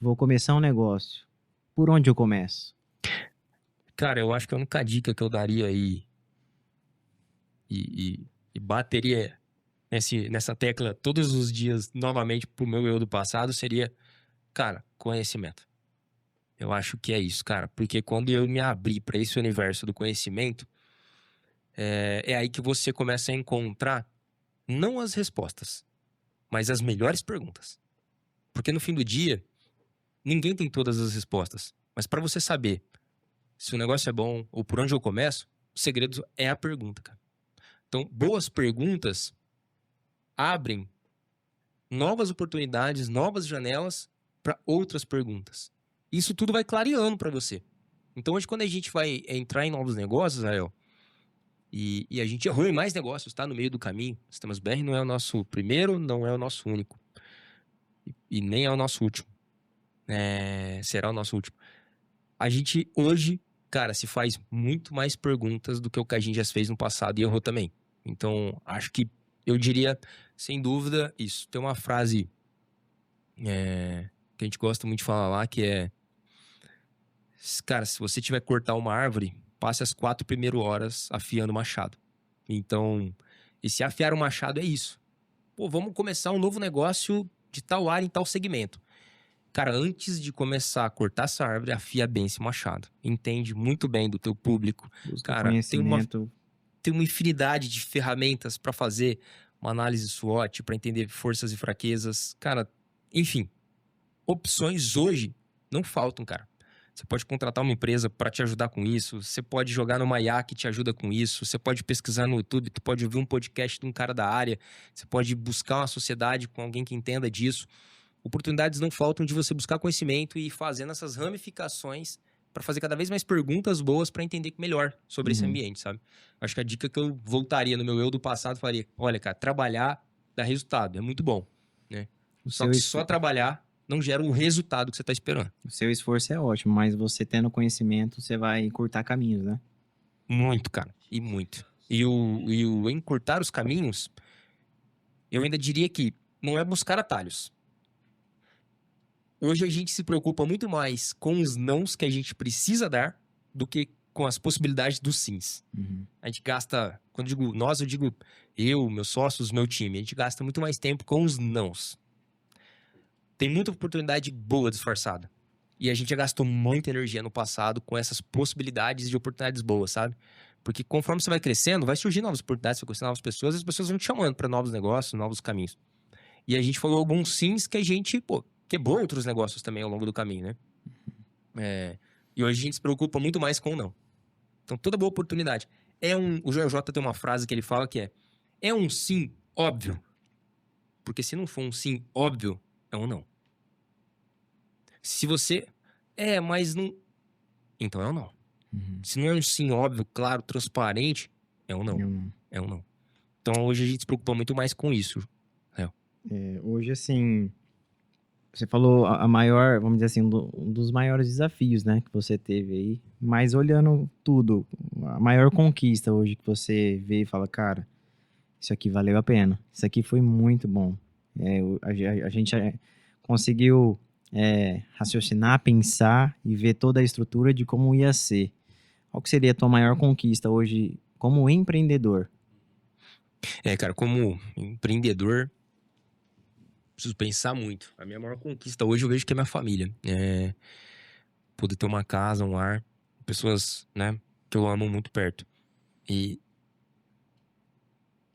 Vou começar um negócio. Por onde eu começo? Cara, eu acho que a única dica que eu daria aí e bateria nessa tecla todos os dias novamente pro meu eu do passado seria, cara, conhecimento. Eu acho que é isso, cara. Porque quando eu me abri pra esse universo do conhecimento, é aí que você começa a encontrar não as respostas, mas as melhores perguntas. Porque no fim do dia, ninguém tem todas as respostas. Mas pra você saber se o negócio é bom ou por onde eu começo, o segredo é a pergunta, cara. Então, boas perguntas abrem novas oportunidades, novas janelas para outras perguntas. Isso tudo vai clareando para você. Então, hoje, quando a gente vai entrar em novos negócios, Rael, e a gente errou em mais negócios, tá? No meio do caminho. Sistemas BR não é o nosso primeiro, não é o nosso único. E nem é o nosso último. Será o nosso último. A gente, hoje, cara, se faz muito mais perguntas do que o que a gente já fez no passado e errou também. Então, acho que eu diria, sem dúvida, isso. Tem uma frase que a gente gosta muito de falar lá, que é... Cara, se você tiver que cortar uma árvore, passe as 4 primeiras horas afiando o machado. Então, e se afiar o machado é isso. Pô, vamos começar um novo negócio de tal área em tal segmento. Cara, antes de começar a cortar essa árvore, afia bem esse machado. Entende muito bem do teu público. Busca Cara, conhecimento. tem uma infinidade de ferramentas para fazer uma análise SWOT, para entender forças e fraquezas. Cara, enfim, opções hoje não faltam, cara. Você pode contratar uma empresa para te ajudar com isso. Você pode jogar numa IA que te ajuda com isso. Você pode pesquisar no YouTube. Tu pode ouvir um podcast de um cara da área. Você pode buscar uma sociedade com alguém que entenda disso. oportunidades não faltam de você buscar conhecimento e ir fazendo essas ramificações para fazer cada vez mais perguntas boas para entender melhor sobre esse Uhum. ambiente, sabe? Acho que a dica que eu voltaria no meu eu do passado, faria, olha, cara, trabalhar dá resultado, é muito bom, né? O Só seu, que esfor- só trabalhar não gera o resultado que você tá esperando. o seu esforço é ótimo, mas você tendo conhecimento, você vai encurtar caminhos, né? Muito, cara, e muito. E o encurtar os caminhos, eu ainda diria que não é buscar atalhos. Hoje a gente se preocupa muito mais com os nãos que a gente precisa dar do que com as possibilidades dos sims. Uhum. A gente gasta, quando eu digo nós, eu digo eu, meus sócios, meu time, a gente gasta muito mais tempo com os nãos. Tem muita oportunidade boa disfarçada. E a gente já gastou muita energia no passado com essas possibilidades de oportunidades boas, sabe? Porque conforme você vai crescendo, vai surgir novas oportunidades, você vai conhecer novas pessoas, e as pessoas vão te chamando para novos negócios, novos caminhos. E a gente falou alguns sims que a gente, pô, quebrou outros negócios também ao longo do caminho, né? E hoje a gente se preocupa muito mais com o não. Então, toda boa oportunidade. O JJ tem uma frase que ele fala que é um sim óbvio. Porque se não for um sim óbvio, é um não. Se você... mas não... Então é um não. Uhum. Se não é um sim óbvio, claro, transparente, é um não. Eu não. É um não. Então, hoje a gente se preocupa muito mais com isso. Hoje, assim, você falou a maior, vamos dizer assim, um dos maiores desafios, né, que você teve aí, mas olhando tudo, a maior conquista hoje que você vê e fala, cara, isso aqui valeu a pena, isso aqui foi muito bom. A gente conseguiu raciocinar, pensar e ver toda a estrutura de como ia ser. Qual que seria a tua maior conquista hoje como empreendedor? Cara, como empreendedor, preciso pensar muito. A minha maior conquista hoje eu vejo que é minha família. Poder ter uma casa, um lar, pessoas, né, que eu amo muito perto. E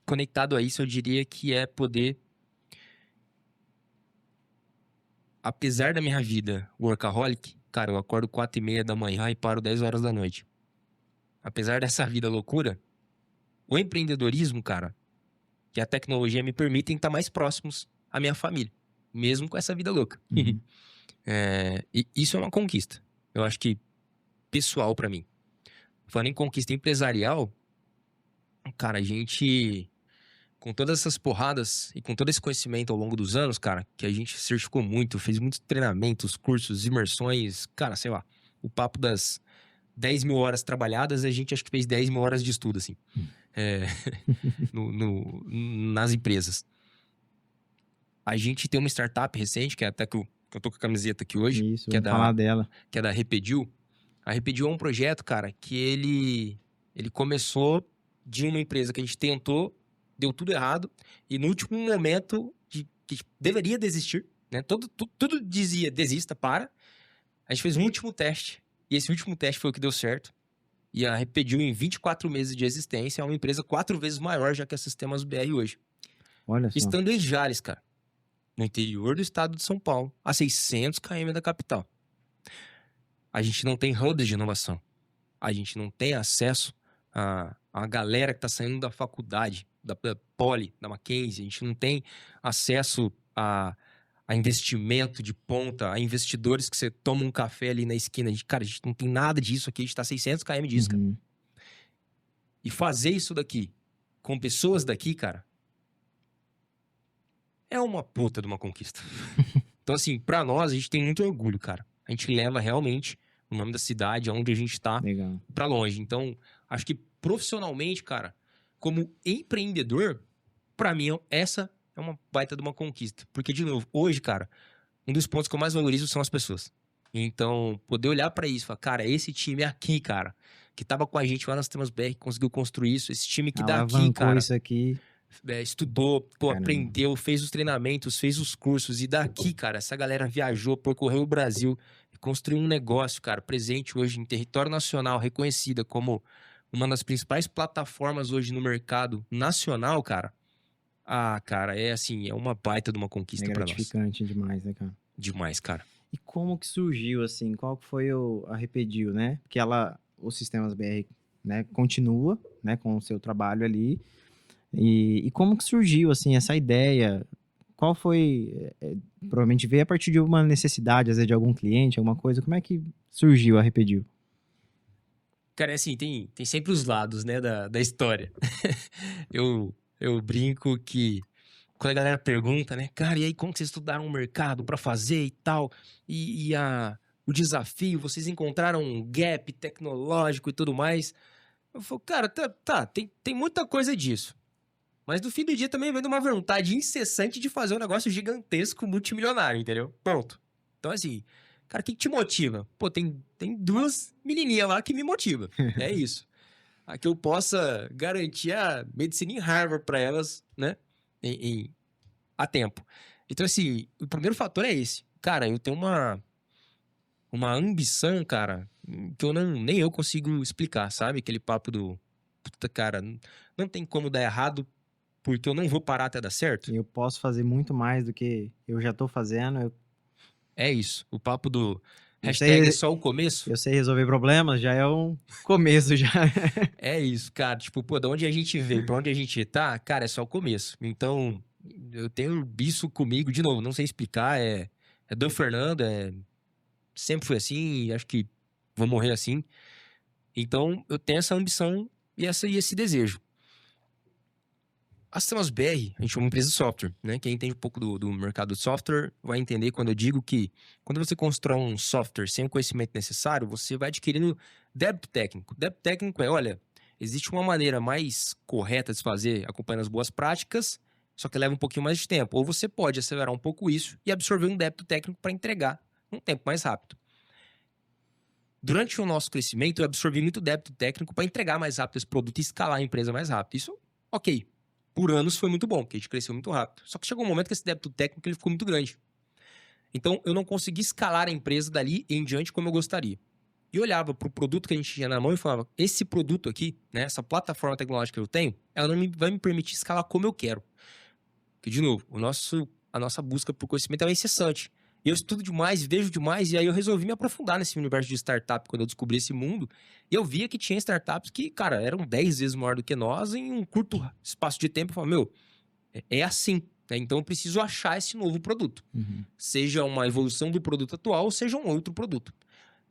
conectado a isso, eu diria que é poder, apesar da minha vida workaholic, cara, eu acordo 4:30 da manhã e paro 10 horas da noite. Apesar dessa vida loucura, o empreendedorismo, cara, e a tecnologia me permitem estar mais próximos à minha família, mesmo com essa vida louca. Uhum. E isso é uma conquista. Eu acho que pessoal pra mim. Falando em conquista empresarial, cara, a gente, com todas essas porradas e com todo esse conhecimento ao longo dos anos, cara, que a gente certificou muito, fez muitos treinamentos, cursos, imersões, cara, sei lá, o papo das 10 mil horas trabalhadas, a gente acho que fez 10 mil horas de estudo, assim, é, nas empresas. A gente tem uma startup recente, que é até que eu tô com a camiseta aqui hoje, Isso, que é vamos falar dela. que é da Repedil. A Repedil é um projeto, cara, que ele começou de uma empresa que a gente tentou, deu tudo errado, e no último momento que deveria desistir, né? Tudo dizia, desista, para. A gente fez um último teste, e esse último teste foi o que deu certo. E a Repedil, em 24 meses de existência, é uma empresa 4 vezes maior já que a Sistemas BR hoje. Olha só. Estando em Jales, cara, no interior do estado de São Paulo, a 600 km da capital. A gente não tem hubs de inovação. A gente não tem acesso à galera que está saindo da faculdade, da Poli, da Mackenzie. A gente não tem acesso a investimento de ponta, a investidores que você toma um café ali na esquina. Cara, a gente não tem nada disso aqui. A gente está 600 km disso, cara. Uhum. E fazer isso daqui com pessoas daqui, cara, é uma puta de uma conquista. Então, assim, pra nós, a gente tem muito orgulho, cara. A gente leva realmente o nome da cidade, onde a gente tá, Legal. pra longe. Então, acho que profissionalmente, cara, como empreendedor, pra mim, essa é uma baita de uma conquista. Porque, de novo, hoje, cara, um dos pontos que eu mais valorizo são as pessoas. Então, poder olhar pra isso e falar, cara, esse time aqui, cara, que tava com a gente lá nas Sistemas BR, que conseguiu construir isso, esse time que daqui, Alavancou cara, isso aqui. estudou, Caramba. aprendeu, fez os treinamentos, fez os cursos. E daqui, cara, essa galera viajou, percorreu o Brasil e construiu um negócio, cara, presente hoje em território nacional, reconhecida como uma das principais plataformas hoje no mercado nacional, cara. Ah, cara, é assim, é uma baita de uma É conquista pra nós. gratificante demais, né, cara? Demais, cara. E como que surgiu, assim, qual que foi a Repedil, né? Porque os Sistemas BR, né, continua, né, com o seu trabalho ali. E como que surgiu, assim, essa ideia? qual foi... provavelmente veio a partir de uma necessidade, às vezes, de algum cliente, alguma coisa. Como é que surgiu a Arrepedio? Cara, é assim, tem sempre os lados, né, da história. Eu brinco que quando a galera pergunta, né, cara, e aí como que vocês estudaram o mercado pra fazer e tal? O desafio, vocês encontraram um gap tecnológico e tudo mais? Eu falo, cara, tem muita coisa disso. Mas no fim do dia também vem de uma vontade incessante de fazer um negócio gigantesco, multimilionário, entendeu? Pronto. Então, assim, cara, o que te motiva? Pô, tem duas menininhas lá que me motivam. É isso. A que eu possa garantir a medicina em Harvard pra elas, né? A tempo. Então, assim, o primeiro fator é esse. Cara, eu tenho uma ambição, cara, que nem eu consigo explicar, sabe? Aquele papo do... Puta, cara, não tem como dar errado porque eu não vou parar até dar certo. Eu posso fazer muito mais do que eu já tô fazendo. É isso. O papo do Eu hashtag é sei, só o começo. eu sei resolver problemas, já é um começo já. É isso, cara. Tipo, pô, de onde a gente veio, pra onde a gente tá, cara, é só o começo. Então, eu tenho isso comigo, de novo, não sei explicar, é do Fernando, sempre foi assim, e acho que vou morrer assim. Então, eu tenho essa ambição e esse desejo. A Sistemas BR, a gente é uma empresa de software, né? Quem entende um pouco do mercado de software vai entender quando eu digo que quando você constrói um software sem o conhecimento necessário, você vai adquirindo débito técnico. Débito técnico é, olha, existe uma maneira mais correta de se fazer acompanhando as boas práticas, só que leva um pouquinho mais de tempo. Ou você pode acelerar um pouco isso e absorver um débito técnico para entregar um tempo mais rápido. Durante o nosso crescimento, eu absorvi muito débito técnico para entregar mais rápido esse produto e escalar a empresa mais rápido. Isso, ok. Por anos foi muito bom, porque a gente cresceu muito rápido. Só que chegou um momento que esse débito técnico ele ficou muito grande. Então, eu não consegui escalar a empresa dali em diante como eu gostaria. E eu olhava para o produto que a gente tinha na mão e falava, esse produto aqui, né, essa plataforma tecnológica que eu tenho, ela não vai me permitir escalar como eu quero. Porque, de novo, a nossa busca por conhecimento é incessante. E eu estudo demais, vejo demais, e aí eu resolvi me aprofundar nesse universo de startup quando eu descobri esse mundo. E eu via que tinha startups que, cara, eram 10 vezes maior do que nós em um curto espaço de tempo. Eu falei, meu, é assim, né? Então eu preciso achar esse novo produto. Uhum. Seja uma evolução do produto atual, ou seja um outro produto.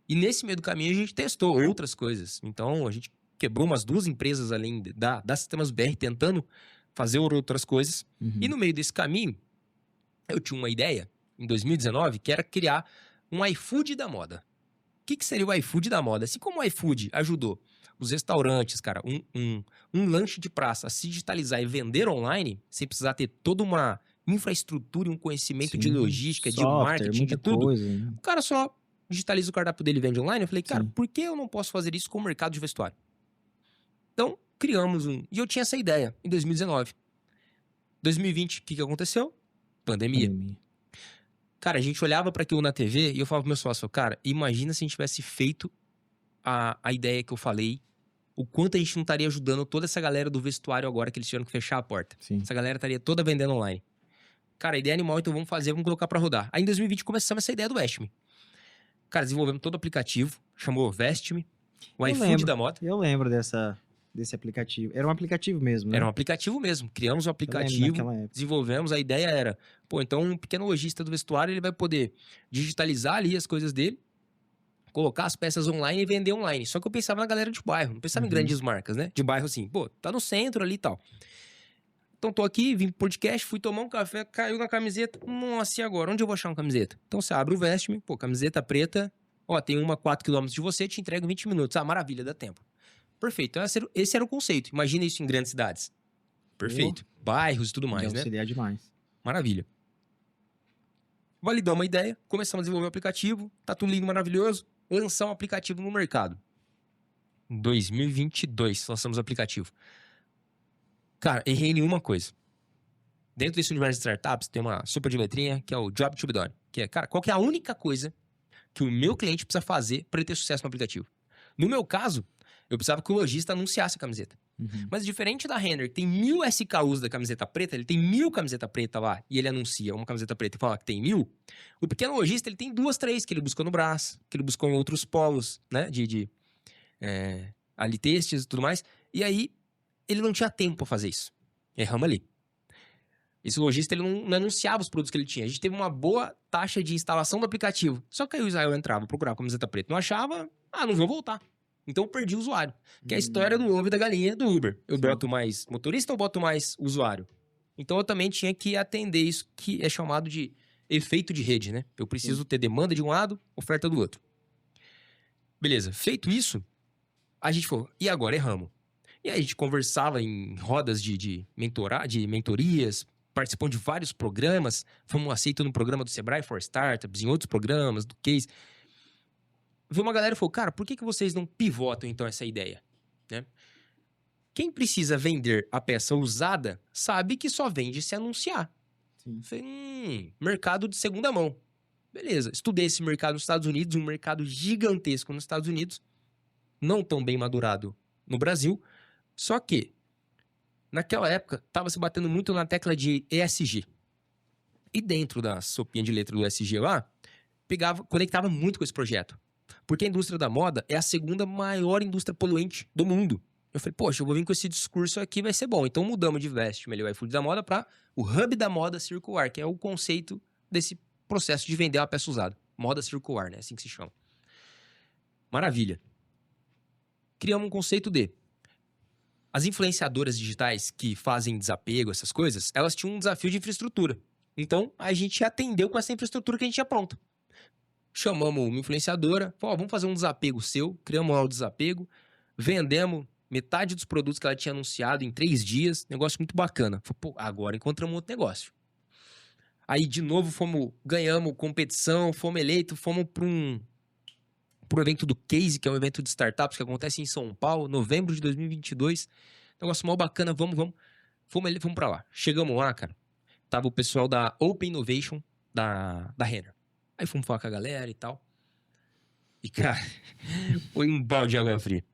E nesse meio do caminho a gente testou outras coisas. Então a gente quebrou umas 2 empresas além da Sistemas BR tentando fazer outras coisas. Uhum. E no meio desse caminho, eu tinha uma ideia, em 2019, que era criar um iFood da moda. O que seria o iFood da moda? Assim como o iFood ajudou os restaurantes, cara, um lanche de praça a se digitalizar e vender online, sem precisar ter toda uma infraestrutura e um conhecimento de logística, de marketing, de tudo. Coisa, né? O cara só digitaliza o cardápio dele e vende online. Eu falei, cara, Sim. por que eu não posso fazer isso com o mercado de vestuário? Então, criamos um... E eu tinha essa ideia em 2019. 2020, o que aconteceu? Pandemia. Cara, a gente olhava para aquilo na TV e eu falava pro meu sócio, cara, imagina se a gente tivesse feito a ideia que eu falei, o quanto a gente não estaria ajudando toda essa galera do vestuário agora que eles tiveram que fechar a porta. Sim. Essa galera estaria toda vendendo online. Cara, ideia animal, então vamos fazer, vamos colocar para rodar. Aí em 2020 começamos essa ideia do Veste-me. Cara, desenvolvemos todo o aplicativo, chamou Veste-me, o iFood da moda. Eu lembro desse aplicativo. Era um aplicativo mesmo, né? Era um aplicativo mesmo. Criamos um aplicativo, desenvolvemos. A ideia era, pô, então um pequeno lojista do vestuário, ele vai poder digitalizar ali as coisas dele, colocar as peças online e vender online. Só que eu pensava na galera de bairro, não pensava em grandes marcas, né? De bairro assim, pô, tá no centro ali e tal. Então tô aqui, vim pro podcast, fui tomar um café, caiu na camiseta. Nossa, e agora? Onde eu vou achar uma camiseta? Então você abre o Veste-me, pô, camiseta preta, ó, tem uma a 4 km de você, te entrego em 20 minutos. Ah, maravilha, dá tempo. Perfeito. Então, esse era o conceito. Imagina isso em grandes cidades. Perfeito. Bairros e tudo mais, né? Auxiliar demais. Maravilha. Validamos uma ideia, começamos a desenvolver o aplicativo, tá tudo lindo, maravilhoso. Lançar um aplicativo no mercado. Em 2022, lançamos o aplicativo. Cara, errei em uma coisa. Dentro desse universo de startups, tem uma super de letrinha, que é o Job to be done. Que é, cara, qual que é a única coisa que o meu cliente precisa fazer para ele ter sucesso no aplicativo? No meu caso, eu precisava que o lojista anunciasse a camiseta. Mas diferente da Renner, que tem 1000 SKUs da camiseta preta, ele tem 1000 camiseta preta lá, e ele anuncia uma camiseta preta e fala que tem 1000, o pequeno lojista, ele tem 2, 3 que ele buscou no braço, que ele buscou em outros polos, né, ali textos e tudo mais, e aí ele não tinha tempo pra fazer isso. Erramos ali. Esse lojista, ele não anunciava os produtos que ele tinha. A gente teve uma boa taxa de instalação do aplicativo. Só que aí o Israel entrava, procurava camiseta preta, não achava, não vou voltar. Então eu perdi o usuário. Que é a história do ovo e da galinha do Uber. Eu boto mais motorista ou boto mais usuário? Então eu também tinha que atender isso que é chamado de efeito de rede, né? Eu preciso ter demanda de um lado, oferta do outro. Beleza, feito isso, a gente falou, e agora erramos. E aí a gente conversava em rodas de mentorias, participando de vários programas, fomos aceitos no programa do Sebrae for Startups, em outros programas, do Case. Veio uma galera e falou, cara, por que vocês não pivotam então essa ideia? Né? Quem precisa vender a peça usada sabe que só vende se anunciar. Sim. Falei, mercado de segunda mão. Beleza, estudei esse mercado nos Estados Unidos, um mercado gigantesco nos Estados Unidos, não tão bem madurado no Brasil, só que naquela época estava se batendo muito na tecla de ESG. E dentro da sopinha de letra do ESG lá, conectava muito com esse projeto. Porque a indústria da moda é a segunda maior indústria poluente do mundo. Eu falei, poxa, eu vou vir com esse discurso aqui, vai ser bom. Então mudamos de Veste, melhor iFood da moda, para o Hub da Moda Circular, que é o conceito desse processo de vender uma peça usada. Moda circular, né? Assim que se chama. Maravilha. Criamos um conceito de... As influenciadoras digitais que fazem desapego, essas coisas, elas tinham um desafio de infraestrutura. Então, a gente atendeu com essa infraestrutura que a gente tinha pronta. Chamamos uma influenciadora, falou, vamos fazer um desapego seu, criamos lá o desapego, vendemos metade dos produtos que ela tinha anunciado em 3 dias, negócio muito bacana. Falei, pô, agora encontramos outro negócio. Aí, de novo, ganhamos competição, fomos eleitos, fomos para pro evento do Case, que é um evento de startups que acontece em São Paulo, novembro de 2022. Negócio mal bacana, vamos pra lá. Chegamos lá, cara, tava o pessoal da Open Innovation da Renner. Aí fomos falar com a galera e tal. E, cara, foi um balde de água fria.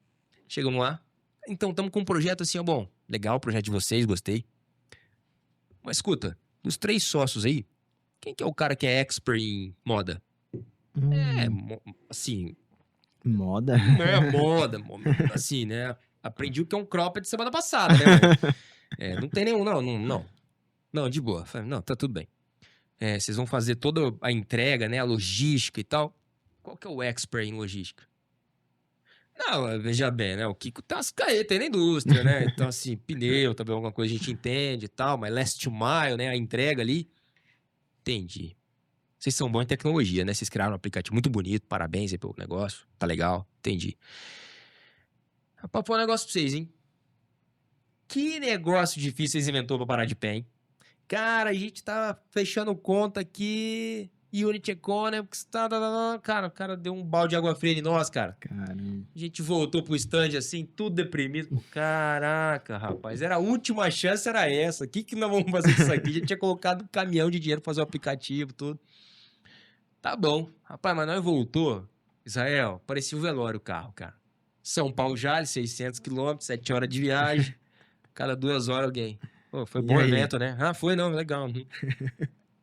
Chegamos lá. Então, estamos com um projeto assim, ó, bom, legal o projeto de vocês, gostei. Mas, escuta, dos 3 sócios aí, quem que é o cara que é expert em moda? Assim... Moda? Moda, assim, né? Aprendi o que é um cropped semana passada, né? Não tem nenhum, não, de boa. Falei, não, tá tudo bem. Vocês vão fazer toda a entrega, né? A logística e tal. Qual que é o expert em logística? Não, veja bem, né? O Kiko tá as caetas aí na indústria, né? Então, assim, pneu, também alguma coisa a gente entende e tal, mas last to mile, né? A entrega ali. Entendi. Vocês são bons em tecnologia, né? Vocês criaram um aplicativo muito bonito, parabéns aí pelo negócio. Tá legal, entendi. Rapaz, foi um negócio pra vocês, hein? Que negócio difícil vocês inventou pra parar de pé, hein? Cara, a gente tá fechando conta aqui, Unity Economics, cara, o cara deu um balde de água fria em nós, cara. Caramba. A gente voltou pro stand assim, tudo deprimido. Caraca, rapaz, era a última chance, era essa. O que nós vamos fazer com isso aqui? A gente tinha colocado um caminhão de dinheiro pra fazer o aplicativo, tudo. Tá bom. Rapaz, mas nós voltou, Israel, parecia um velório o carro, cara. São Paulo Jales, 600 km, 7 horas de viagem. Cada 2 horas alguém. Pô, foi bom evento, né? Foi, não, legal.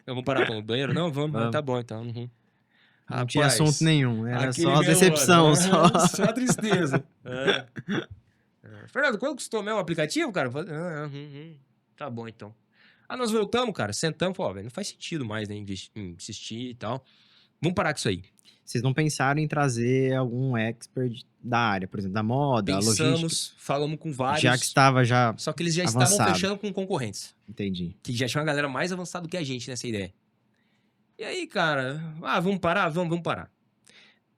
Vamos parar com o banheiro? Não, vamos. Tá bom, então. Não Rapaz, tinha assunto nenhum, era só velório, decepção. Só tristeza. Fernando, quanto custou mesmo o aplicativo, cara? Tá bom, então. Nós voltamos, cara, sentamos e falamos, velho, não faz sentido mais, né, insistir e tal. Vamos parar com isso aí. Vocês não pensaram em trazer algum expert da área, por exemplo, da moda, logística? Falamos com vários. Já que estava Só que eles já avançado. estavam fechando com concorrentes. Entendi. Que já tinha uma galera mais avançada do que a gente nessa ideia. E aí, cara, vamos parar? Vamos parar.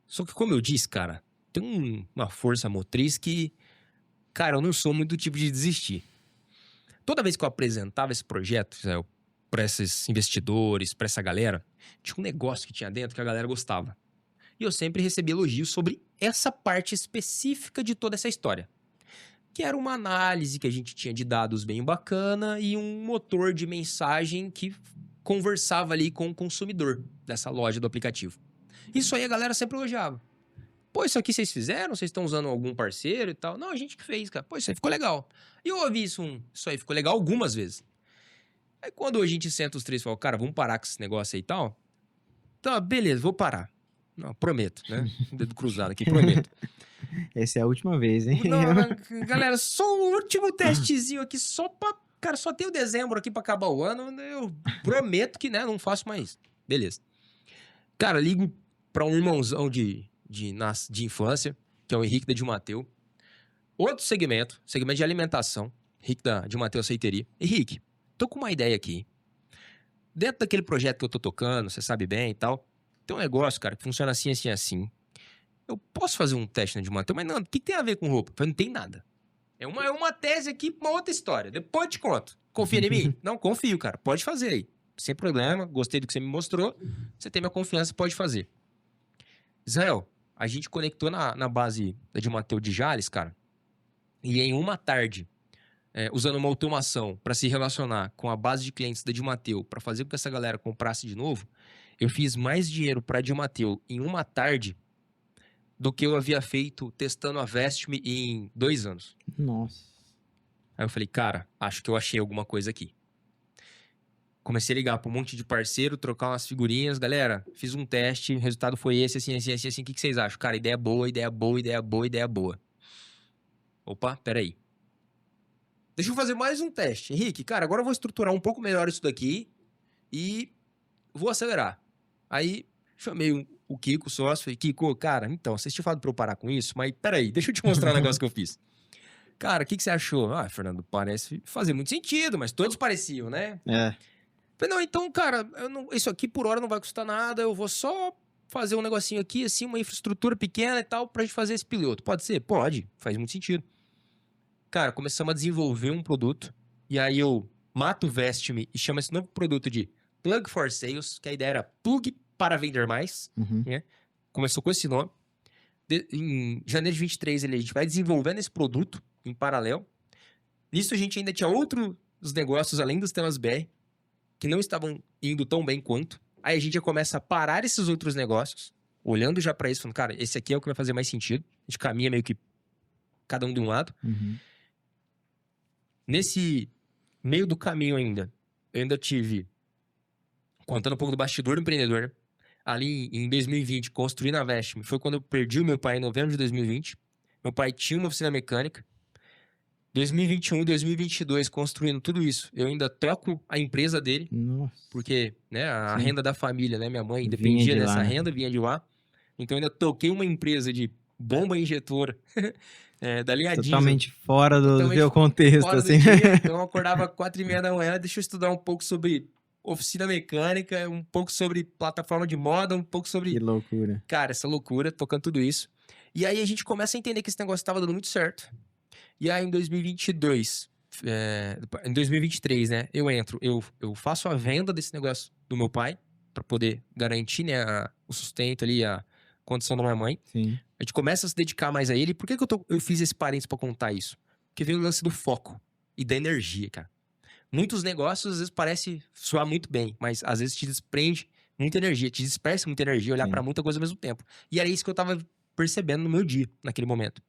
Só que como eu disse, cara, tem uma força motriz que, cara, eu não sou muito do tipo de desistir. Toda vez que eu apresentava esse projeto para esses investidores, para essa galera, tinha um negócio que tinha dentro que a galera gostava. E eu sempre recebia elogios sobre essa parte específica de toda essa história. Que era uma análise que a gente tinha de dados bem bacana e um motor de mensagem que conversava ali com o consumidor dessa loja do aplicativo. Isso aí a galera sempre elogiava. Pô, isso aqui vocês fizeram? Vocês estão usando algum parceiro e tal? Não, a gente que fez, cara. Pô, isso aí ficou legal. E eu ouvi isso aí ficou legal algumas vezes. Aí quando a gente senta os 3 e fala, cara, vamos parar com esse negócio aí e tal. Tá, beleza, vou parar. Não, prometo, né? Dedo cruzado aqui, prometo. Essa é a última vez, hein? Não, galera, só um último testezinho aqui, só pra cara, só tenho dezembro aqui pra acabar o ano, eu prometo que, né, não faço mais. Beleza. Cara, ligo pra um irmãozão de infância, que é o Henrique da de Mateu. Outro segmento de alimentação, Henrique da de Mateu Aceiteria. Henrique, tô com uma ideia aqui. Dentro daquele projeto que eu tô tocando, você sabe bem e tal, tem um negócio, cara, que funciona assim, assim, assim. Eu posso fazer um teste na de Mateu, mas não, o que tem a ver com roupa? Eu falei, não tem nada. É uma tese aqui, uma outra história. Depois eu te conto. Confia em mim? Não, confio, cara. Pode fazer aí. Sem problema. Gostei do que você me mostrou. Você tem minha confiança, pode fazer. Israel, a gente conectou na base da de Mateu de Jales, cara. E em uma tarde, usando uma automação para se relacionar com a base de clientes da de Mateu, para fazer com que essa galera comprasse de novo, eu fiz mais dinheiro para a de Mateu em uma tarde do que eu havia feito testando a Vestme em 2 anos. Nossa. Aí eu falei, cara, acho que eu achei alguma coisa aqui. Comecei a ligar para um monte de parceiro, trocar umas figurinhas. Galera, fiz um teste, o resultado foi esse, assim, assim, assim, assim. O que vocês acham? Cara, ideia boa, ideia boa, ideia boa, ideia boa. Opa, peraí. Deixa eu fazer mais um teste. Henrique, cara, agora eu vou estruturar um pouco melhor isso daqui e vou acelerar. Aí, chamei o Kiko, o sócio, falei, Kiko, cara, então, vocês tinham falado pra eu parar com isso, mas peraí, deixa eu te mostrar um negócio que eu fiz. Cara, o que você achou? Ah, Fernando, parece fazer muito sentido, mas todos pareciam, né? Falei, não, então, cara, isso aqui por hora não vai custar nada, eu vou só fazer um negocinho aqui, assim, uma infraestrutura pequena e tal, pra gente fazer esse piloto. Pode ser? Pode, faz muito sentido. Cara, começamos a desenvolver um produto, e aí eu mato o Vestme e chamo esse novo produto de Plug for Sales, que a ideia era plug para vender mais, né? Começou com esse nome. Em janeiro de 23, a gente vai desenvolvendo esse produto em paralelo. Nisso, a gente ainda tinha outros negócios, além dos temas BR, que não estavam indo tão bem quanto. Aí a gente já começa a parar esses outros negócios, olhando já para isso, falando, cara, esse aqui é o que vai fazer mais sentido. A gente caminha meio que cada um de um lado. Nesse meio do caminho ainda, eu ainda tive, contando um pouco do bastidor do empreendedor, né? Ali em 2020, construindo a Vestme, foi quando eu perdi o meu pai em novembro de 2020. Meu pai tinha uma oficina mecânica. 2021 e 2022, construindo tudo isso, eu ainda toco a empresa dele. Nossa. Porque, né, a renda da família, né, minha mãe Vinha dependia de dessa lá, né? renda, vinha de lá. Então, eu ainda toquei uma empresa de bomba injetora da linha diesel. Totalmente fora do Totalmente meu contexto, fora do assim. dia. Então, eu acordava 4h30 da manhã, deixa eu estudar um pouco sobre oficina mecânica, um pouco sobre plataforma de moda, um pouco sobre... Que loucura. Cara, essa loucura, tocando tudo isso. E aí, a gente começa a entender que esse negócio estava dando muito certo. E aí, em 2022, em 2023, né, eu faço a venda desse negócio do meu pai, para poder garantir, né, o sustento ali, a condição da minha mãe. Sim. A gente começa a se dedicar mais a ele. Por que eu fiz esse parênteses para contar isso? Porque veio o lance do foco e da energia, cara. Muitos negócios, às vezes, parece soar muito bem, mas às vezes te desprende muita energia, te dispersa muita energia, olhar para muita coisa ao mesmo tempo. E era isso que eu tava percebendo no meu dia, naquele momento.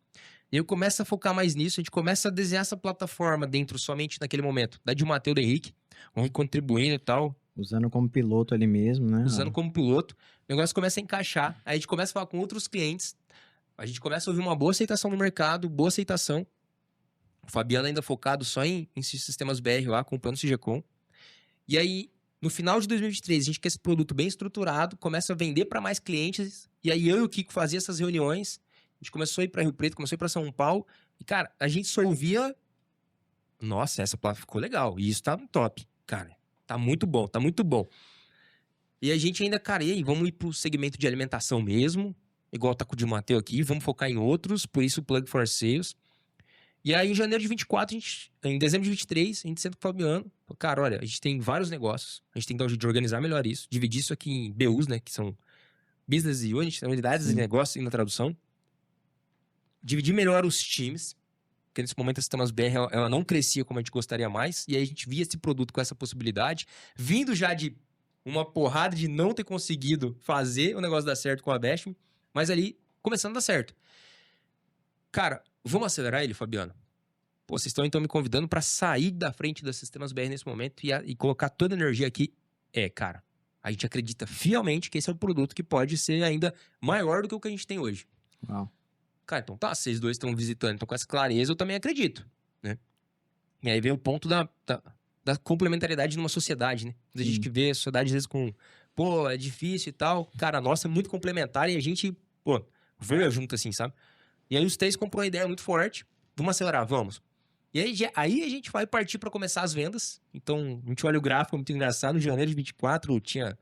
E eu começo a focar mais nisso, a gente começa a desenhar essa plataforma dentro, somente naquele momento, da de Mateu do Henrique, vamos contribuindo e tal. Usando como piloto ali mesmo, né? Usando como piloto. O negócio começa a encaixar, aí a gente começa a falar com outros clientes, a gente começa a ouvir uma boa aceitação no mercado, boa aceitação. O Fabiano ainda focado só em sistemas BR lá, com o plano CGCom. E aí, no final de 2023, a gente quer esse produto bem estruturado, começa a vender para mais clientes, e aí eu e o Kiko fazia essas reuniões. A gente começou a ir para Rio Preto, começou a ir para São Paulo. E, cara, a gente só ouvia... Nossa, essa plataforma ficou legal. E isso tá top. Cara, tá muito bom, tá muito bom. E a gente ainda, cara, e aí, vamos ir pro segmento de alimentação mesmo. Igual tá com o de Mateu aqui. Vamos focar em outros. Por isso o Plug for Sales. E aí, em janeiro de 24, em dezembro de 23, a gente senta com o Fabiano. Cara, olha, a gente tem vários negócios. A gente tem que dar um jeito de organizar melhor isso. Dividir isso aqui em BUs, né? Que são Business Units, unidades de negócio na tradução. Dividir melhor os times, porque nesse momento a Sistemas BR ela não crescia como a gente gostaria mais, e aí a gente via esse produto com essa possibilidade, vindo já de uma porrada de não ter conseguido fazer o negócio dar certo com a Vestme, mas ali começando a dar certo. Cara, vamos acelerar ele, Fabiano? Pô, vocês estão então me convidando para sair da frente das Sistemas BR nesse momento e colocar toda a energia aqui. Cara, a gente acredita fielmente que esse é um produto que pode ser ainda maior do que o que a gente tem hoje. Uau. Cara, então tá, vocês dois estão visitando, então com essa clareza eu também acredito, né? E aí vem o ponto da complementariedade numa sociedade, né? A gente que vê a sociedade às vezes com, pô, é difícil e tal. Cara, a nossa é muito complementar e a gente, pô, veio junto assim, sabe? E aí os três comprou uma ideia muito forte. Vamos acelerar, vamos. E aí a gente vai partir para começar as vendas. Então, a gente olha o gráfico, muito engraçado. Em janeiro de 24, tinha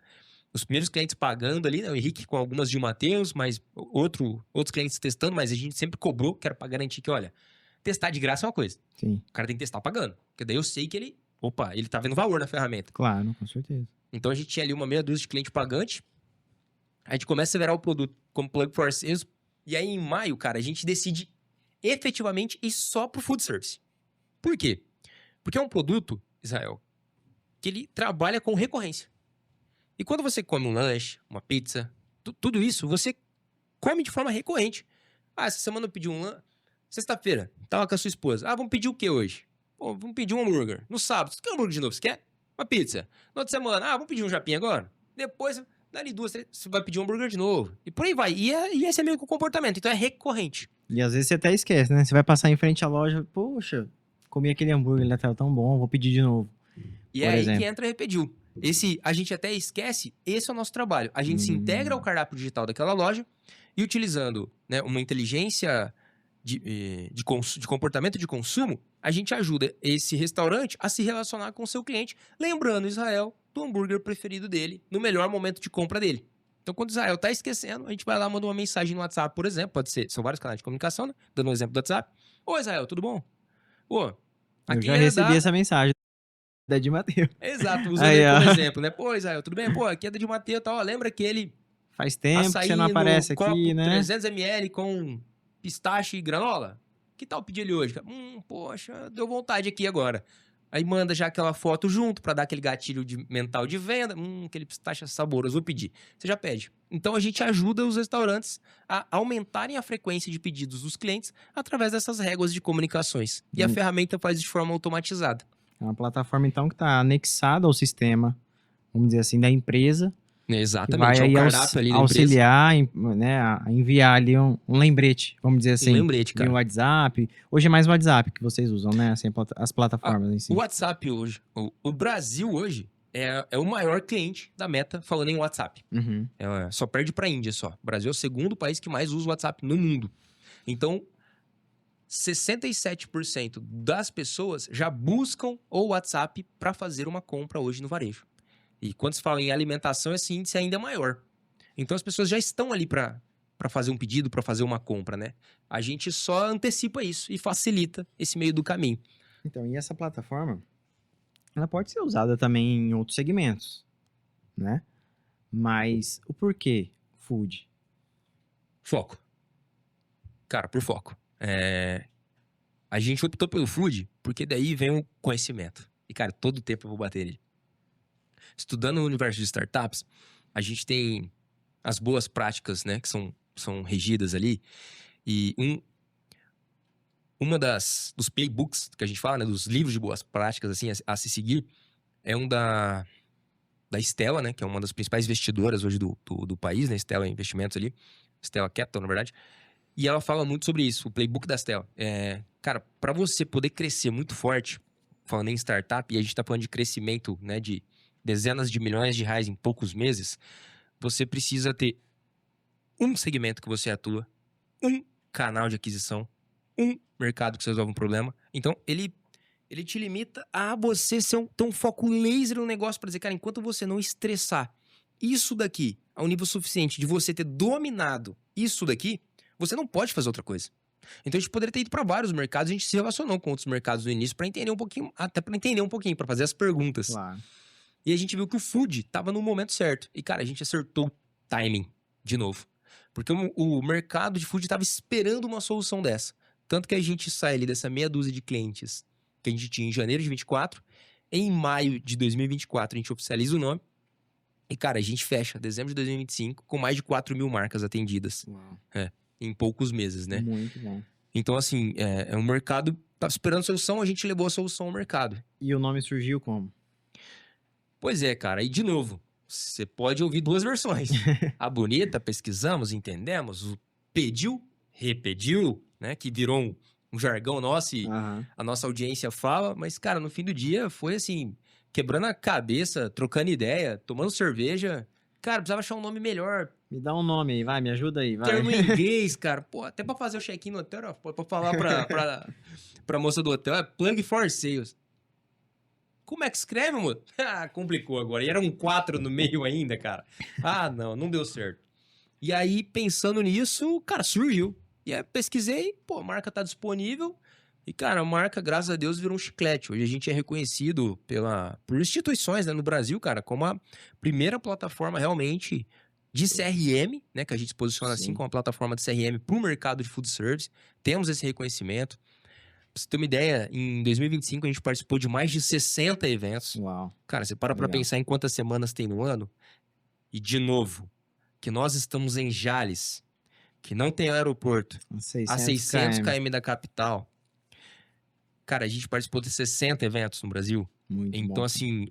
os primeiros clientes pagando ali, né? O Henrique com algumas de Matheus, mas outros clientes testando, mas a gente sempre cobrou, que era para garantir que, olha, testar de graça é uma coisa. Sim, O cara tem que testar pagando. Porque daí eu sei que ele tá vendo valor na ferramenta. claro, com certeza. Então a gente tinha ali uma meia dúzia de cliente pagante. A gente começa a virar o produto como Plug for Sales. E aí em maio, cara, a gente decide efetivamente ir só pro food service. Por quê? Porque é um produto, Israel, que ele trabalha com recorrência. E quando você come um lanche, uma pizza, tudo isso, você come de forma recorrente. Ah, essa semana eu pedi um lanche. Sexta-feira, tava com a sua esposa. Ah, vamos pedir o que hoje? Pô, vamos pedir um hambúrguer. No sábado, você quer um hambúrguer de novo? Você quer? Uma pizza. Na outra semana, vamos pedir um japinha agora? Depois, dali 2, 3, você vai pedir um hambúrguer de novo. E por aí vai. E esse é meio que o comportamento. Então é recorrente. E às vezes você até esquece, né? Você vai passar em frente à loja, poxa, comi aquele hambúrguer, ele tava tão bom, vou pedir de novo. E Por é aí exemplo. que entra Repediu. A gente até esquece, esse é o nosso trabalho. A gente se integra ao cardápio digital daquela loja e utilizando, né, uma inteligência de comportamento de consumo, a gente ajuda esse restaurante a se relacionar com o seu cliente, lembrando Israel do hambúrguer preferido dele, no melhor momento de compra dele. Então, quando Israel tá esquecendo, a gente vai lá, manda uma mensagem no WhatsApp, por exemplo, são vários canais de comunicação, né? Dando um exemplo do WhatsApp. Ô, Israel, tudo bom? Pô, Eu aqui já recebi essa mensagem da de Mateus. Exato, usando Aí, ele como ó. exemplo, né? Pô, Israel, tudo bem? Pô, aqui é da de Mateus, tal. Lembra aquele Faz tempo que açaí você não aparece no copo aqui, né? 300 ml com pistache e granola? Que tal pedir ele hoje? Poxa, deu vontade aqui agora. Aí manda já aquela foto junto pra dar aquele gatilho mental de venda. Aquele pistache saboroso, vou pedir. Você já pede. Então a gente ajuda os restaurantes a aumentarem a frequência de pedidos dos clientes através dessas réguas de comunicações. E a ferramenta faz isso de forma automatizada. É uma plataforma, então, que está anexada ao sistema, vamos dizer assim, da empresa. Exatamente, Que vai aí cardápio ali da auxiliar, né, a enviar ali um lembrete, vamos dizer assim. Um lembrete, cara. Via WhatsApp. Hoje é mais o WhatsApp que vocês usam, né? Assim, as plataformas em si. O WhatsApp hoje, o Brasil hoje é o maior cliente da Meta falando em WhatsApp. Uhum. Só perde pra Índia só. O Brasil é o segundo país que mais usa o WhatsApp no mundo. Então, 67% das pessoas já buscam o WhatsApp para fazer uma compra hoje no varejo. E quando se fala em alimentação, esse índice ainda é maior. Então as pessoas já estão ali para fazer um pedido, para fazer uma compra, né? A gente só antecipa isso e facilita esse meio do caminho. Então, e essa plataforma, ela pode ser usada também em outros segmentos, né? Mas o porquê food? Foco. Cara, por foco. A gente optou pelo food porque daí vem o conhecimento. E, cara, todo tempo eu vou bater ele. Estudando no universo de startups, a gente tem as boas práticas, né? Que são regidas ali. E uma dos playbooks que a gente fala, né? Dos livros de boas práticas, assim, a se seguir, é um da Stella, né? Que é uma das principais investidoras hoje do país, né? Stella Investimentos ali. Stella Capital, na verdade. E ela fala muito sobre isso, o playbook da Stella. Cara, para você poder crescer muito forte, falando em startup, e a gente tá falando de crescimento, né? De dezenas de milhões de reais em poucos meses, você precisa ter um segmento que você atua, um canal de aquisição, um mercado que você resolve um problema. Então, ele te limita a você ter um foco laser no negócio para dizer, cara, enquanto você não estressar isso daqui ao nível suficiente de você ter dominado isso daqui, você não pode fazer outra coisa. Então a gente poderia ter ido para vários mercados, a gente se relacionou com outros mercados no início para entender um pouquinho, para fazer as perguntas. Claro. E a gente viu que o food tava no momento certo. E, cara, a gente acertou o timing de novo. Porque o mercado de food tava esperando uma solução dessa. Tanto que a gente sai ali dessa meia dúzia de clientes que a gente tinha em janeiro de 24. Em maio de 2024, a gente oficializa o nome. E, cara, a gente fecha dezembro de 2025 com mais de 4 mil marcas atendidas. Uau. Em poucos meses, né? Muito bom. Então, assim, é um mercado... Tava esperando solução, a gente levou a solução ao mercado. E o nome surgiu como? Pois é, cara. E, de novo, você pode ouvir duas versões. A bonita, pesquisamos, entendemos. O pediu, repediu, né? Que virou um jargão nosso e Aham. a nossa audiência fala, mas, cara, no fim do dia foi assim, quebrando a cabeça, trocando ideia, tomando cerveja. Cara, precisava achar um nome melhor. Me dá um nome aí, vai, me ajuda aí, vai. Termo em inglês, cara. Pô, até pra fazer o check-in no hotel, ó, pra falar pra moça do hotel, é Plug for Sales. Como é que escreve, amor? Ah, complicou agora. E era um 4 no meio ainda, cara. Ah, não deu certo. E aí, pensando nisso, cara, surgiu. E aí, pesquisei, pô, a marca tá disponível. E, cara, a marca, graças a Deus, virou um chiclete. Hoje a gente é reconhecido por instituições, né, no Brasil, cara, como a primeira plataforma realmente de CRM, né, que a gente se posiciona assim Sim. como uma plataforma de CRM para o mercado de food service. Temos esse reconhecimento. Pra você ter uma ideia, em 2025 a gente participou de mais de 60 eventos. Uau. Cara, você para pra Legal. pensar em quantas semanas tem no ano. E, de novo, que nós estamos em Jales, que não tem aeroporto, a 600 km da capital. Cara, a gente participou de 60 eventos no Brasil. Muito Então, bom. assim,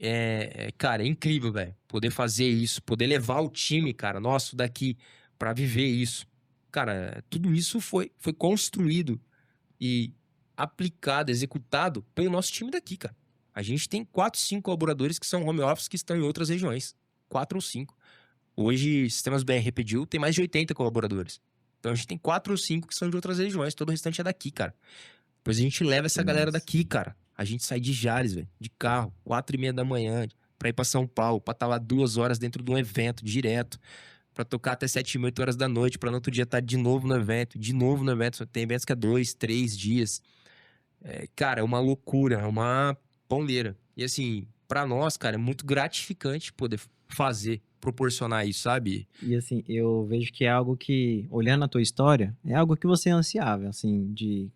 cara, é incrível, velho. Poder fazer isso, poder levar o time, cara, nosso daqui pra viver isso. Cara, tudo isso foi construído e aplicado, executado pelo nosso time daqui, cara. A gente tem 4, 5 colaboradores que são home office que estão em outras regiões. 4 ou 5. Hoje, Sistemas BR pediu, tem mais de 80 colaboradores. Então a gente tem 4 ou 5 que são de outras regiões, todo o restante é daqui, cara. Depois a gente leva essa galera daqui, cara. A gente sai de Jales, velho, de carro, 4h30 da manhã, pra ir pra São Paulo, pra estar lá 2 horas dentro de um evento, direto, pra tocar até 7h30, 8 horas da noite, pra no outro dia estar de novo no evento, Tem eventos que é 2, 3 dias. Cara, é uma loucura, é uma pauleira. E assim, pra nós, cara, é muito gratificante poder fazer, proporcionar isso, sabe? E assim, eu vejo que é algo que, olhando a tua história, é algo que você ansiava, assim, de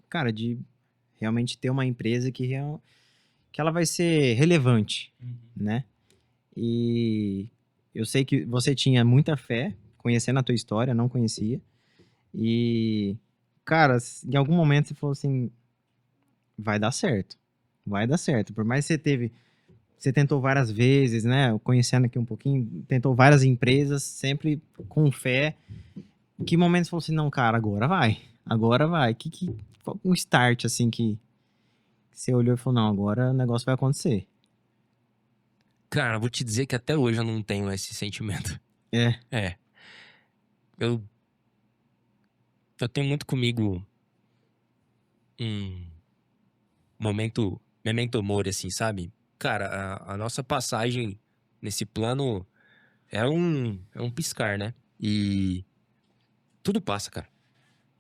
realmente ter uma empresa que ela vai ser relevante, né? E eu sei que você tinha muita fé, conhecendo a tua história, não conhecia. E, cara, em algum momento você falou assim, vai dar certo. Vai dar certo. Por mais que você tentou várias vezes, né? Conhecendo aqui um pouquinho, tentou várias empresas, sempre com fé. Em que momento você falou assim, não, cara, agora vai. Agora vai. Qual um start, assim, que você olhou e falou, não, agora o negócio vai acontecer. Cara, vou te dizer que até hoje eu não tenho esse sentimento. É. É. Eu tenho muito comigo um memento mori, assim, sabe? Cara, a nossa passagem nesse plano é um piscar, né? E tudo passa, cara.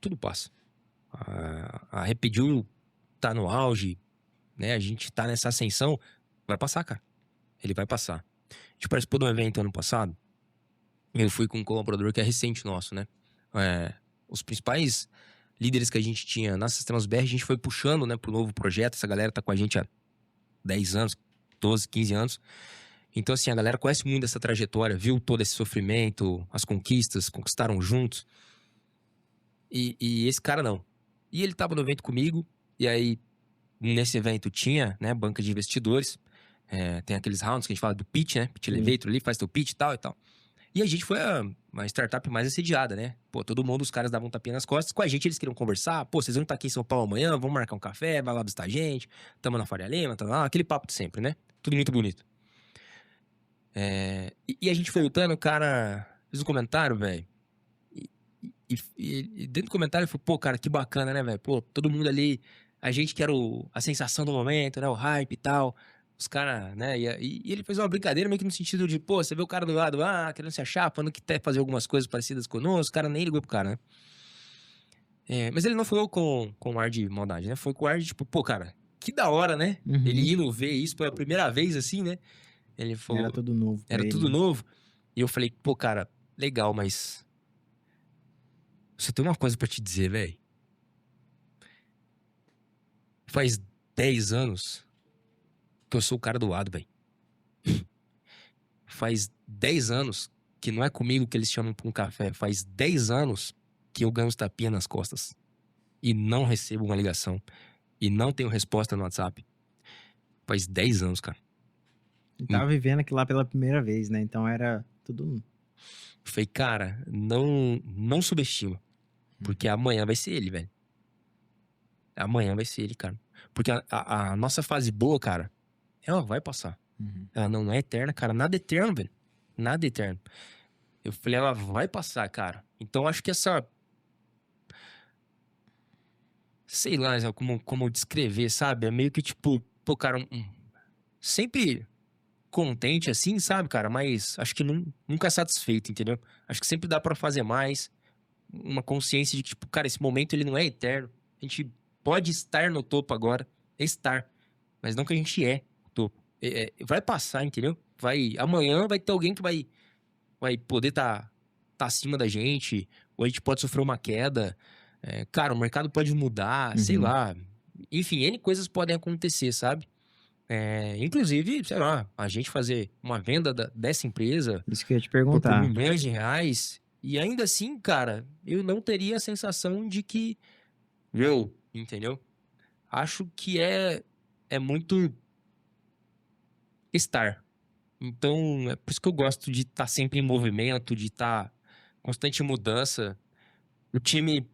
Tudo passa. A Repediu tá no auge, né? A gente tá nessa ascensão. Vai passar, cara. Ele vai passar. A gente participou de um evento ano passado. Eu fui com um colaborador que é recente nosso, né? Os principais líderes que a gente tinha na Sistemas BR, a gente foi puxando, né, pro novo projeto. Essa galera tá com a gente há 10 anos, 12, 15 anos. Então, assim, a galera conhece muito essa trajetória, viu todo esse sofrimento, as conquistas, conquistaram juntos. E esse cara não. E ele tava no evento comigo, e aí, nesse evento tinha, né, banca de investidores. Tem aqueles rounds que a gente fala do pitch, né? Pitch elevator ali, faz teu pitch e tal e tal. E a gente foi a startup mais assediada, né? Pô, todo mundo, os caras davam um tapinha nas costas. Com a gente, eles queriam conversar. Pô, vocês vão estar aqui em São Paulo amanhã, vamos marcar um café, vai lá visitar a gente. Tamo na Faria Lima, tá lá. Aquele papo de sempre, né? Tudo muito bonito. E a gente foi lutando, o cara fez um comentário, velho. E dentro do comentário ele falou, pô, cara, que bacana, né, velho? Pô, todo mundo ali, a gente que era a sensação do momento, né? O hype e tal. Os caras, né? E ele fez uma brincadeira meio que no sentido de, pô, você vê o cara do lado, querendo se achar, falando que quer fazer algumas coisas parecidas conosco, o cara nem ligou pro cara, né? Mas ele não falou com ar de maldade, né? Foi com ar de, tipo, pô, cara, que da hora, né? Uhum. Ele indo ver isso pela primeira vez, assim, né? Ele falou... Era tudo novo pra Era ele, tudo né? novo. E eu falei, pô, cara, legal, mas... Só tem uma coisa pra te dizer, velho. Faz 10 anos que eu sou o cara do lado, velho. Faz 10 anos que não é comigo que eles chamam pra um café. Faz 10 anos que eu ganho os tapinhas nas costas. E não recebo uma ligação. E não tenho resposta no WhatsApp. Faz 10 anos, cara. Ele tava vivendo aquilo lá pela primeira vez, né? Então era tudo... Falei, cara, não subestima. Porque amanhã vai ser ele, velho. Amanhã vai ser ele, cara. Porque a nossa fase boa, cara, ela vai passar. Uhum. Ela não é eterna, cara. Nada é eterno, velho. Nada é eterno. Eu falei, ela vai passar, cara. Então acho que essa. Sei lá, Zé, como descrever, sabe? É meio que tipo, pô, cara, sempre contente assim, sabe, cara? Mas acho que nunca é satisfeito, entendeu? Acho que sempre dá pra fazer mais. Uma consciência de que, tipo, cara, esse momento ele não é eterno. A gente pode estar no topo agora, estar, mas não que a gente é o topo. Vai passar, entendeu? Amanhã vai ter alguém que vai poder tá acima da gente, ou a gente pode sofrer uma queda. Cara, o mercado pode mudar, sei Uhum. lá. Enfim, N coisas podem acontecer, sabe? Inclusive, sei lá, a gente fazer uma venda dessa empresa Isso que eu ia te por perguntar. milhões de reais, e ainda assim, cara, eu não teria a sensação de que, entendeu? Acho que é muito estar. Então, é por isso que eu gosto de estar sempre em movimento, de estar constante mudança. O time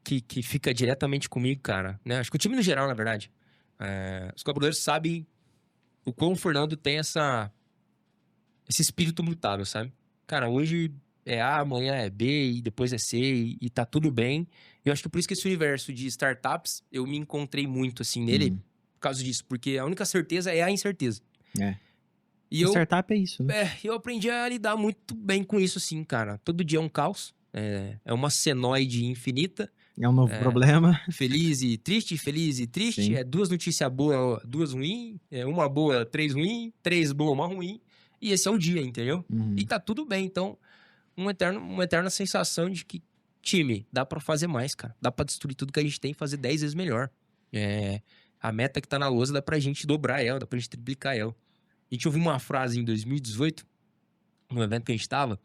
que fica diretamente comigo, cara, né? Acho que o time no geral, na verdade. Os colaboradores sabem o quão o Fernando tem esse espírito mutável, sabe? Cara, hoje é A, amanhã é B, e depois é C, e tá tudo bem. Eu acho que por isso que esse universo de startups, eu me encontrei muito, assim, nele, Uhum. por causa disso. Porque a única certeza é a incerteza. É. E A eu, startup é isso, né? eu aprendi a lidar muito bem com isso, assim, cara. Todo dia é um caos. É uma senoide infinita. É um novo É, problema. feliz e triste. Sim. É duas notícias boas, duas ruins. É uma boa, três ruins. Três boas, uma ruim. E esse é o dia, entendeu? E Uhum. tá tudo bem. Então, uma eterna sensação de que, time, dá pra fazer mais, cara. Dá pra destruir tudo que a gente tem e fazer 10 vezes melhor. É, a meta que tá na lousa dá pra gente dobrar ela, dá pra gente triplicar ela. A gente ouviu uma frase em 2018, no evento que a gente tava,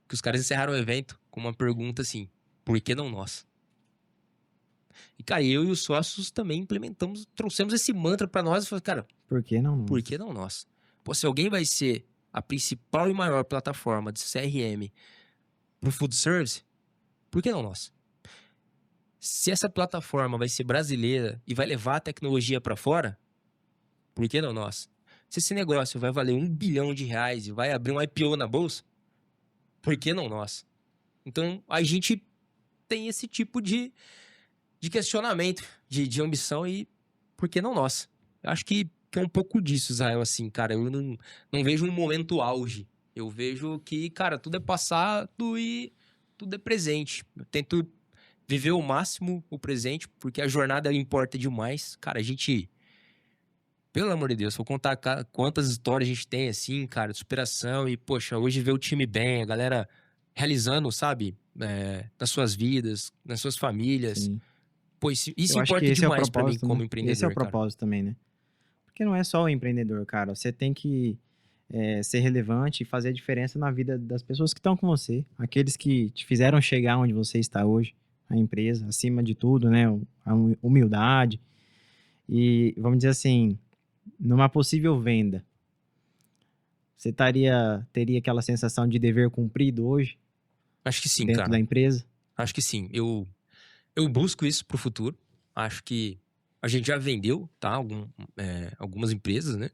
que os caras encerraram o evento com uma pergunta assim: por que não nós? E, cara, eu e os sócios também implementamos, trouxemos esse mantra pra nós e falamos, cara, Por que não por nós? que não nós? Pô, se alguém vai ser a principal e maior plataforma de CRM pro food service, por que não nós? Se essa plataforma vai ser brasileira e vai levar a tecnologia pra fora, por que não nós? Se esse negócio vai valer R$ 1 bilhão e vai abrir um IPO na bolsa, por que não nós? Então, a gente tem esse tipo de questionamento, de ambição e por que não nós? Eu acho que é um pouco disso, Israel, assim, cara. Eu não vejo um momento auge. Eu vejo que, cara, tudo é passado e tudo é presente. Eu tento viver ao máximo o presente, porque a jornada importa demais. Cara, a gente, pelo amor de Deus, vou contar quantas histórias a gente tem, assim, cara, de superação. E, poxa, hoje ver o time bem, a galera realizando, sabe, nas suas vidas, nas suas famílias. Sim. Pô, isso Eu acho que importa esse é o demais pra mim propósito, como né? Esse é o empreendedor, cara. propósito também, né? Porque não é só o empreendedor, cara. Você tem que ser relevante e fazer a diferença na vida das pessoas que estão com você. Aqueles que te fizeram chegar onde você está hoje, a empresa, acima de tudo, né? A humildade. E, vamos dizer assim, numa possível venda, você teria aquela sensação de dever cumprido hoje, Acho que sim, dentro da cara. empresa? Acho que sim. Eu busco isso pro futuro. Acho que a gente já vendeu, tá? Algumas empresas, né?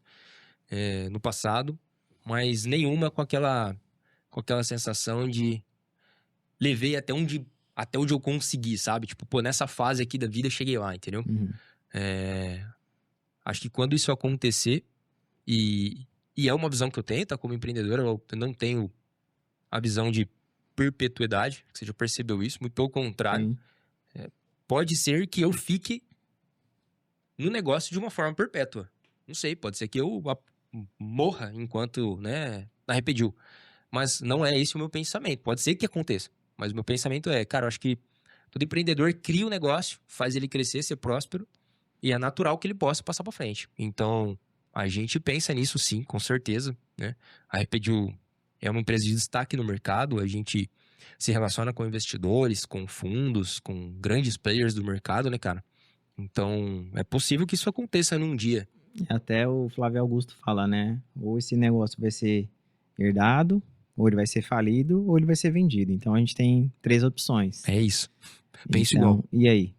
No passado, mas nenhuma com aquela sensação de levei até onde eu consegui, sabe? Tipo, pô, nessa fase aqui da vida eu cheguei lá, entendeu? Uhum. É, acho que quando isso acontecer, e é uma visão que eu tenho, tá? Como empreendedor, eu não tenho a visão de perpetuidade, que você já percebeu isso, muito pelo contrário. Sim. Pode ser que eu fique no negócio de uma forma perpétua. Não sei, pode ser que eu morra enquanto, né, arrependiu. Mas não é esse o meu pensamento. Pode ser que aconteça. Mas o meu pensamento é, cara, eu acho que todo empreendedor cria um negócio, faz ele crescer, ser próspero, e é natural que ele possa passar para frente. Então, a gente pensa nisso sim, com certeza, né? A Arrependiu é uma empresa de destaque no mercado, a gente se relaciona com investidores, com fundos, com grandes players do mercado, né, cara? Então, é possível que isso aconteça num dia. Até o Flávio Augusto fala, né? Ou esse negócio vai ser herdado, ou ele vai ser falido, ou ele vai ser vendido. Então a gente tem três opções. É isso. Penso igual. Então, e aí?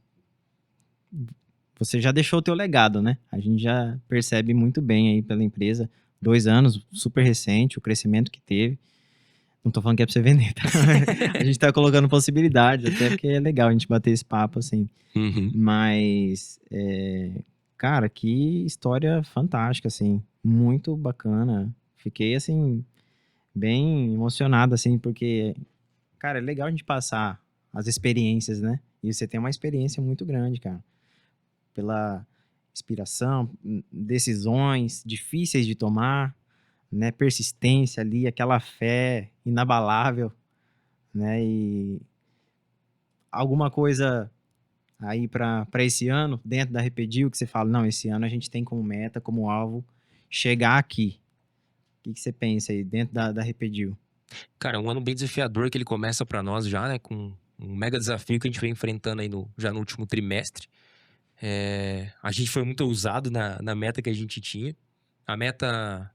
você já deixou o teu legado, né? A gente já percebe muito bem aí pela empresa. 2 anos, super recente, o crescimento que teve. Não tô falando que é pra você vender, tá? A gente tá colocando possibilidades, até porque é legal a gente bater esse papo, assim. Uhum. Mas, cara, que história fantástica, assim. Muito bacana. Fiquei, assim, bem emocionado, assim, porque, cara, é legal a gente passar as experiências, né? E você tem uma experiência muito grande, cara. Pela inspiração, decisões difíceis de tomar, né? Persistência ali, aquela fé inabalável, né? E alguma coisa aí para esse ano, dentro da Repediu, que você fala, não, esse ano a gente tem como meta, como alvo, chegar aqui. O que você pensa aí dentro da Repediu? Cara, é um ano bem desafiador que ele começa pra nós já, né? Com um mega desafio que a gente vem enfrentando aí já no último trimestre. A gente foi muito ousado na meta que a gente tinha. A meta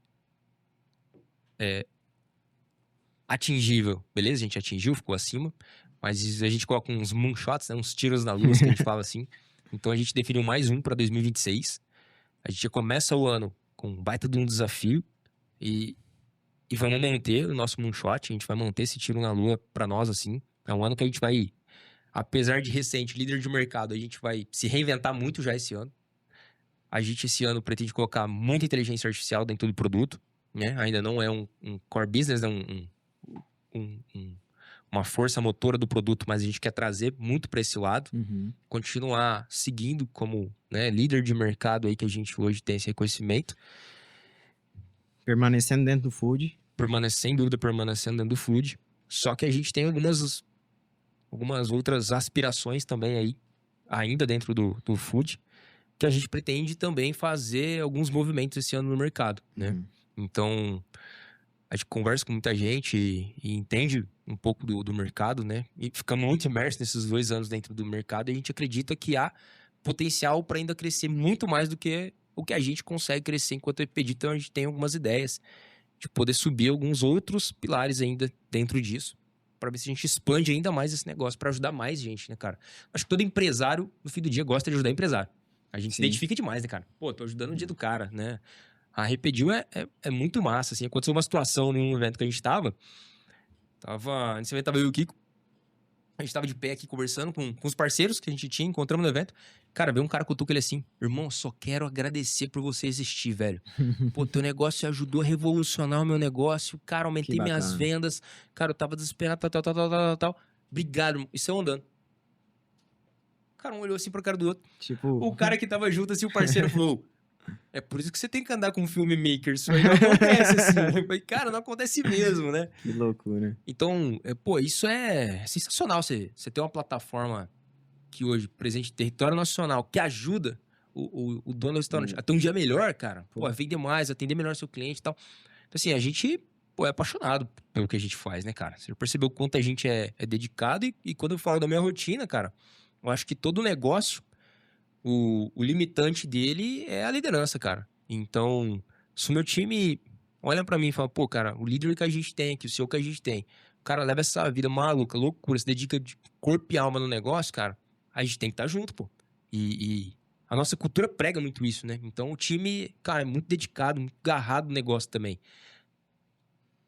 atingível, beleza? A gente atingiu, ficou acima. Mas a gente coloca uns moonshots, né? Uns tiros na luz, que a gente fala assim. Então a gente definiu mais um pra 2026. A gente já começa o ano com um baita de um desafio. E vamos manter o nosso moonshot. A gente vai manter esse tiro na lua pra nós, assim. É um ano que a gente vai, apesar de recente, líder de mercado, a gente vai se reinventar muito já esse ano. A gente, esse ano, pretende colocar muita inteligência artificial dentro do produto, né? Ainda não é um core business, né? Uma força motora do produto, mas a gente quer trazer muito para esse lado. Continuar seguindo como, né, líder de mercado aí que a gente hoje tem esse reconhecimento. Permanecendo dentro do food. Sem dúvida, permanecendo dentro do food. Só que a gente tem algumas outras aspirações também aí, ainda dentro do food, que a gente pretende também fazer alguns movimentos esse ano no mercado, né? Então, a gente conversa com muita gente e entende um pouco do mercado, né? E fica muito imerso nesses 2 anos dentro do mercado e a gente acredita que há potencial para ainda crescer muito mais do que o que a gente consegue crescer enquanto EPD. Então, a gente tem algumas ideias de poder subir alguns outros pilares ainda dentro disso, para ver se a gente expande ainda mais esse negócio, para ajudar mais gente, né, cara? Acho que todo empresário, no fim do dia, gosta de ajudar empresário. A gente se identifica demais, né, cara? Pô, tô ajudando o dia do cara, né? A Repediu é muito massa, assim. Aconteceu uma situação num evento que a gente nesse evento tava eu e o Kiko, a gente tava de pé aqui conversando com os parceiros que a gente tinha, encontramos no evento. Cara, veio um cara cutuca ele assim: irmão, só quero agradecer por você existir, velho. Pô, teu negócio ajudou a revolucionar o meu negócio. Cara, aumentei minhas vendas. Cara, eu tava desesperado, tal. Obrigado, irmão. E saiu andando. O cara, um olhou assim pra cara do outro. Tipo... O cara que tava junto, assim, o parceiro falou: é por isso que você tem que andar com um filmmaker. Isso aí não acontece assim. Eu falei, cara, não acontece mesmo, né? Que loucura. Então, pô, isso é sensacional. Você ter uma plataforma que hoje, presente em território nacional, que ajuda o dono do restaurante a ter um dia melhor, cara. Pô, vender mais, atender melhor seu cliente e tal. Então, assim, a gente, pô, é apaixonado pelo que a gente faz, né, cara? Você percebeu o quanto a gente é dedicado e quando eu falo da minha rotina, cara, eu acho que todo negócio, o limitante dele é a liderança, cara. Então, se o meu time olha pra mim e fala, pô, cara, o líder que a gente tem aqui, o seu que a gente tem, o cara leva essa vida maluca, loucura, se dedica de corpo e alma no negócio, cara, a gente tem que estar junto, pô. E a nossa cultura prega muito isso, né? Então, o time, cara, é muito dedicado, muito agarrado no negócio também.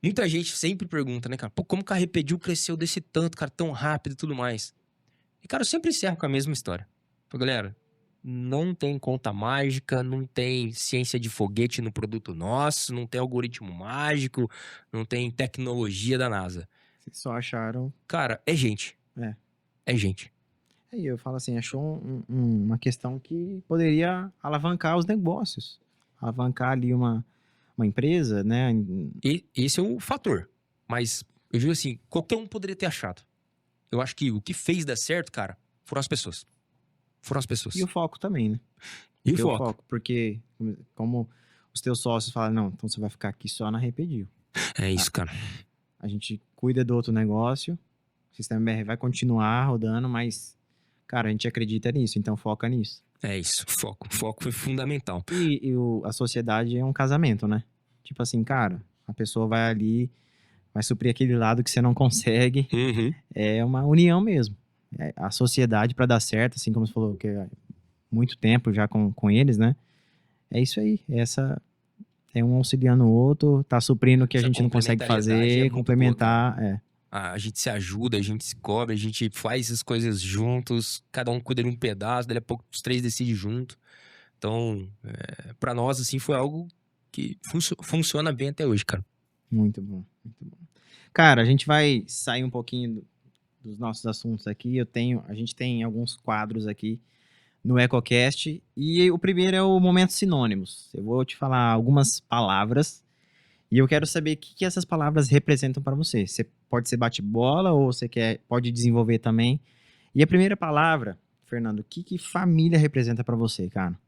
Muita gente sempre pergunta, né, cara, pô, como que a Repediu cresceu desse tanto, cara, tão rápido e tudo mais? E, cara, eu sempre encerro com a mesma história. Pô, galera, não tem conta mágica, não tem ciência de foguete no produto nosso, não tem algoritmo mágico, não tem tecnologia da NASA. Vocês só acharam... Cara, é gente. É gente. Aí eu falo assim, achou uma questão que poderia alavancar os negócios. Alavancar ali uma empresa, né? E esse é o fator. Mas eu digo assim, qualquer um poderia ter achado. Eu acho que o que fez dar certo, cara, foram as pessoas. Foram as pessoas. E o foco também, né? E o foco. Porque como os teus sócios falam, não, então você vai ficar aqui só na Repediu. É isso, cara. A gente cuida do outro negócio, o Sistema BR vai continuar rodando, mas, cara, a gente acredita nisso, então foca nisso. É isso, foco. Foco foi fundamental. E a sociedade é um casamento, né? Tipo assim, cara, a pessoa vai ali, vai suprir aquele lado que você não consegue. É uma união mesmo. A sociedade, para dar certo, assim como você falou, que muito tempo já com eles, né? É isso aí. É um auxiliando o outro, tá suprindo o que a Essa gente não consegue complementariedade é fazer, muito boa, cara. complementar. A gente se ajuda, a gente se cobre, a gente faz as coisas juntos, cada um cuida de um pedaço, daí a pouco os três decidem junto. Então, pra nós, assim, foi algo que funciona bem até hoje, cara. Muito bom, muito bom. Cara, a gente vai sair um pouquinho dos nossos assuntos aqui. A gente tem alguns quadros aqui no EcoCast e o primeiro é o momento sinônimos. Eu vou te falar algumas palavras e eu quero saber o que essas palavras representam para você. Você pode ser bate-bola ou você pode desenvolver também. E a primeira palavra, Fernando, o que família representa para você, cara?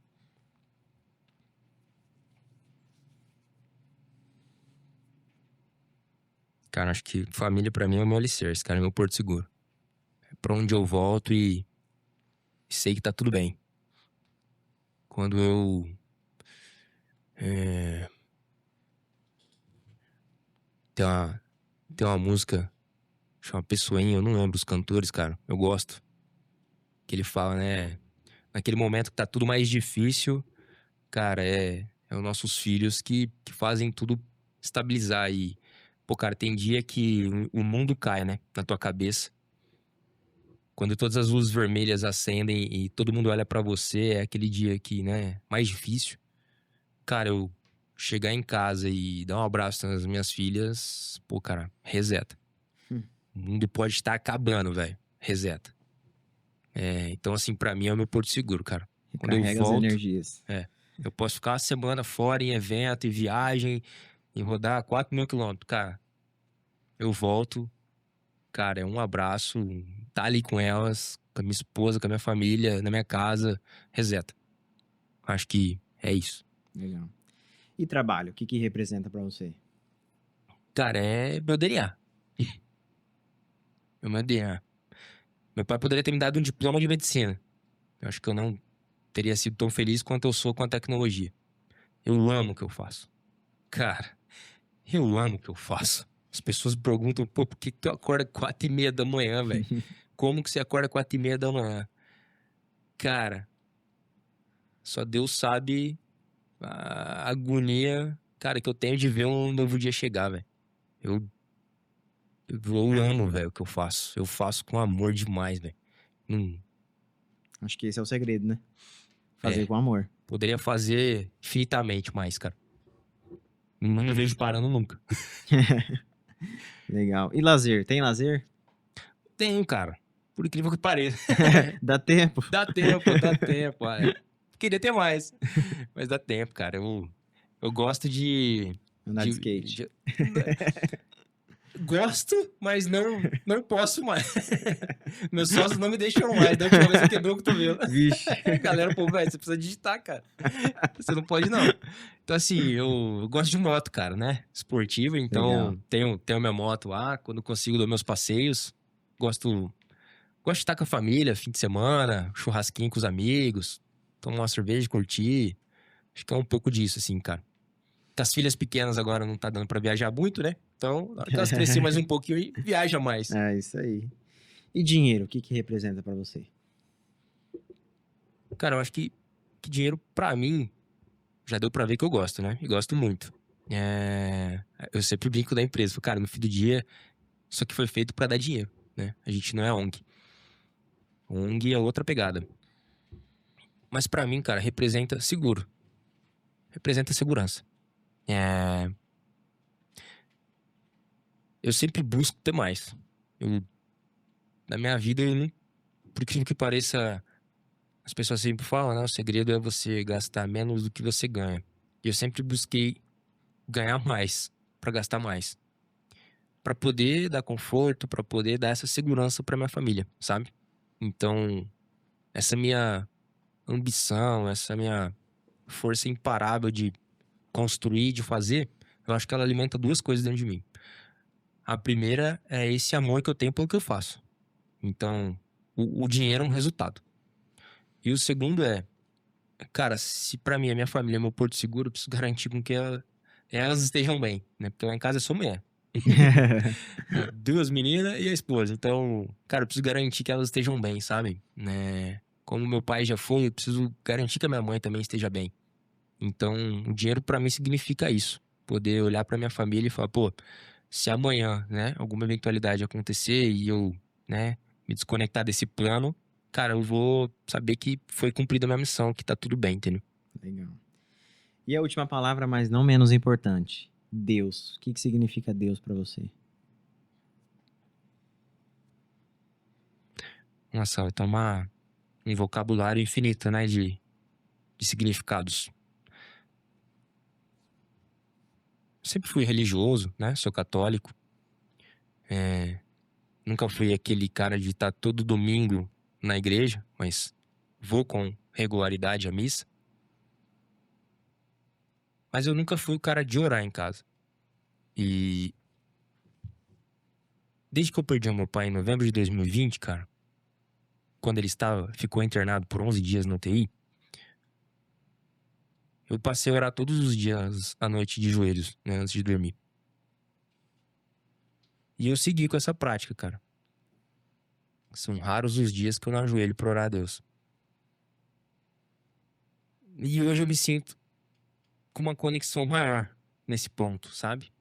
Cara, acho que família pra mim é o meu alicerce, cara, é meu porto seguro. É pra onde eu volto e sei que tá tudo bem. Quando eu é, tem uma música chama Pessoinha, eu não lembro os cantores, cara, eu gosto. Que ele fala, né? Naquele momento que tá tudo mais difícil, cara, é os nossos filhos que fazem tudo estabilizar. E, pô, cara, tem dia que o mundo cai, né? Na tua cabeça. Quando todas as luzes vermelhas acendem e todo mundo olha pra você, é aquele dia que, né? Mais difícil. Cara, eu chegar em casa e dar um abraço nas minhas filhas, pô, cara, reseta. Hum. O mundo pode estar acabando, velho. Reseta. Então, assim, pra mim é o meu porto seguro, cara. Quando eu Recarrega as volto, energias. eu posso ficar uma semana fora em evento, em viagem, e rodar 4.000 quilômetros. Cara, eu volto, cara, é um abraço, tá ali com elas, com a minha esposa, com a minha família, na minha casa, reseta. Acho que é isso. Legal. E trabalho, o que representa para você? Cara, é meu DNA. É meu DNA. Meu pai poderia ter me dado um diploma de medicina. Eu acho que eu não teria sido tão feliz quanto eu sou com a tecnologia. Eu amo o que eu faço. Cara, eu amo o que eu faço. As pessoas me perguntam, pô, por que tu acorda 4:30 da manhã, velho? Como que você acorda 4:30 da manhã? Cara, só Deus sabe a agonia, cara, que eu tenho de ver um novo dia chegar, velho. Eu, eu amo, velho, o que eu faço. Eu faço com amor demais, velho. Não, Acho que esse é o segredo, né? Fazer com amor. poderia fazer infinitamente mais, cara. Não me vejo parando nunca. Legal. E lazer? Tem lazer? Tenho, cara. Por incrível que pareça. Dá tempo? Dá tempo, dá tempo. Queria ter mais. Mas dá tempo, cara. Eu gosto Andar de skate. Gosto, mas não posso mais. Meus sócios não me deixam mais. Da última vez eu quebrou o cotovelo. Vixe. Galera, pô, velho, você precisa digitar, cara. Você não pode, não. Então, assim, eu gosto de moto, cara, né? Esportiva, Legal. então tenho minha moto lá. Quando consigo dar meus passeios. Gosto de estar com a família, fim de semana, churrasquinho com os amigos, tomar uma cerveja, curtir. Acho que é um pouco disso, assim, cara. Com as filhas pequenas agora não tá dando pra viajar muito, né? Então, na hora que elas crescerem mais um pouquinho, aí viaja mais. É isso aí. E dinheiro, o que representa pra você? Cara, eu acho que dinheiro, pra mim, já deu pra ver que eu gosto, né? E gosto muito. Eu sempre brinco da empresa. Falo, cara, no fim do dia, isso aqui foi feito pra dar dinheiro, né? A gente não é ONG. ONG é outra pegada. Mas pra mim, cara, representa seguro. Representa segurança. Eu sempre busco ter mais. Na minha vida, por incrível que pareça, as pessoas sempre falam, né? O segredo é você gastar menos do que você ganha. E eu sempre busquei ganhar mais, pra gastar mais. Pra poder dar conforto, pra poder dar essa segurança pra minha família, sabe? Então, essa minha ambição, essa minha força imparável de construir, de fazer, eu acho que ela alimenta duas coisas dentro de mim. A primeira é esse amor que eu tenho pelo que eu faço. Então, o dinheiro é um resultado. E o segundo cara, se pra mim a minha família é meu porto seguro, eu preciso garantir com que elas estejam bem, né? Porque lá em casa eu sou mulher. 2 meninas e a esposa. Então, cara, eu preciso garantir que elas estejam bem, sabe? Né? como meu pai já foi, eu preciso garantir que a minha mãe também esteja bem. Então, o dinheiro pra mim significa isso. Poder olhar pra minha família e falar, pô, se amanhã, né, alguma eventualidade acontecer e eu, né, me desconectar desse plano, cara, eu vou saber que foi cumprida a minha missão, que tá tudo bem, entendeu? Legal. E a última palavra, mas não menos importante. Deus. O que que significa Deus pra você? Nossa, vai tomar um vocabulário infinito, né, de significados. Sempre fui religioso, né, sou católico. É, nunca fui aquele cara de estar todo domingo na igreja, mas vou com regularidade à missa. Mas eu nunca fui o cara de orar em casa. E desde que eu perdi o meu pai em novembro de 2020, cara, quando ele ficou internado por 11 dias na UTI, eu passei a orar todos os dias à noite de joelhos, né, antes de dormir. E eu segui com essa prática, cara. São raros os dias que eu não ajoelho pra orar a Deus. E hoje eu me sinto com uma conexão maior nesse ponto, sabe?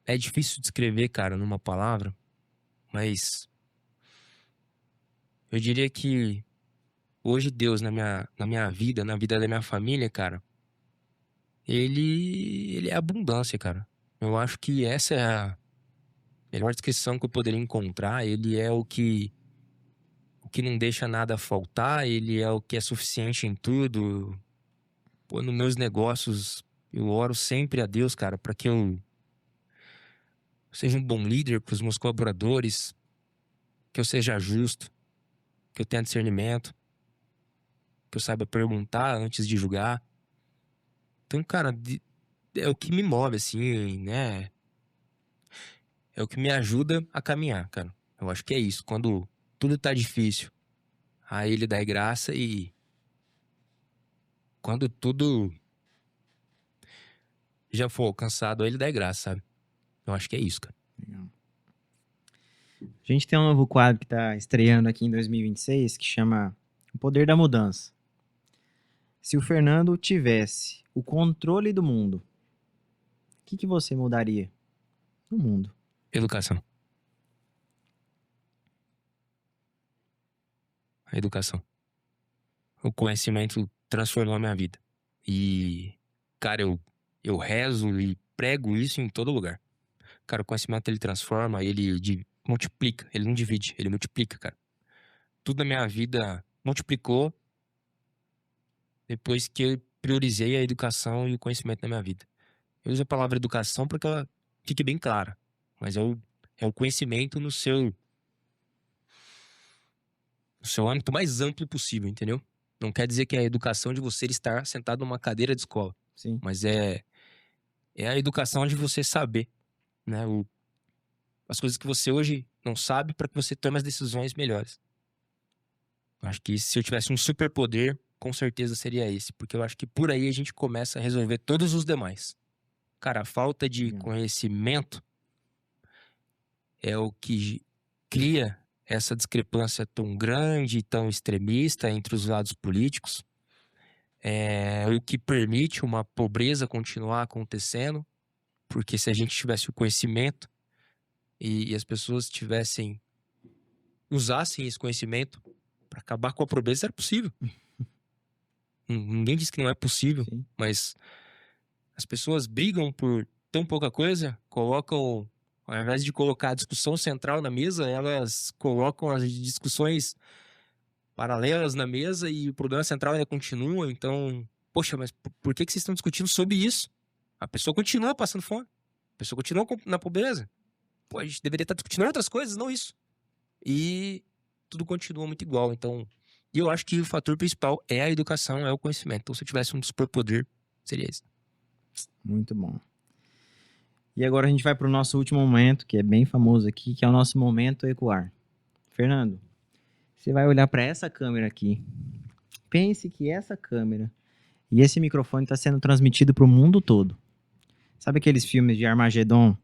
É difícil descrever, cara, numa palavra, mas eu diria que hoje Deus na minha vida, na vida da minha família, cara, ele é abundância, cara. Eu acho que essa é a melhor descrição que eu poderia encontrar. Ele é o que não deixa nada faltar, ele é o que é suficiente em tudo. Pô, nos meus negócios, eu oro sempre a Deus, cara, para que eu seja um bom líder para os meus colaboradores, que eu seja justo, que eu tenha discernimento, que eu saiba perguntar antes de julgar. Então, cara, é o que me move, assim, né? É o que me ajuda a caminhar, cara. Eu acho que é isso. Quando tudo tá difícil, aí ele dá graça e quando tudo já for alcançado, aí ele dá graça, sabe? Eu acho que é isso, cara. Legal. A gente tem um novo quadro que está estreando aqui em 2026 que chama O Poder da Mudança. Se o Fernando tivesse o controle do mundo, o que que você mudaria no mundo? Educação. A educação. O conhecimento transformou a minha vida. E, cara, eu rezo e prego isso em todo lugar. Cara, o conhecimento ele transforma, multiplica, ele não divide, ele multiplica, cara. Tudo na minha vida multiplicou depois que eu priorizei a educação e o conhecimento na minha vida. Eu uso a palavra educação para que ela fique bem clara, mas é o conhecimento no seu âmbito mais amplo possível, entendeu? Não quer dizer que é a educação de você estar sentado numa cadeira de escola, Sim. mas é a educação de você saber, né, as coisas que você hoje não sabe para que você tome as decisões melhores. Eu acho que se eu tivesse um superpoder, com certeza seria esse, porque eu acho que por aí a gente começa a resolver todos os demais. Cara, a falta de Legal. conhecimento é o que cria essa discrepância tão grande, tão extremista entre os lados políticos. É o que permite uma pobreza continuar acontecendo, porque se a gente tivesse o conhecimento e as pessoas usassem esse conhecimento para acabar com a pobreza, era possível. Ninguém diz que não é possível, Sim. mas as pessoas brigam por tão pouca coisa, colocam, ao invés de colocar a discussão central na mesa, elas colocam as discussões paralelas na mesa e o problema central ainda continua. Então, poxa, mas por que vocês estão discutindo sobre isso? A pessoa continua passando fome, a pessoa continua na pobreza. Pô, a gente deveria estar discutindo outras coisas, não isso. E tudo continua muito igual. Então, eu acho que o fator principal é a educação, é o conhecimento. Então, se eu tivesse um superpoder, seria esse. Muito bom. E agora a gente vai para o nosso último momento, que é bem famoso aqui, que é o nosso momento ecoar. Fernando, você vai olhar para essa câmera aqui. Pense que essa câmera e esse microfone está sendo transmitido para o mundo todo. Sabe aqueles filmes de Armagedon,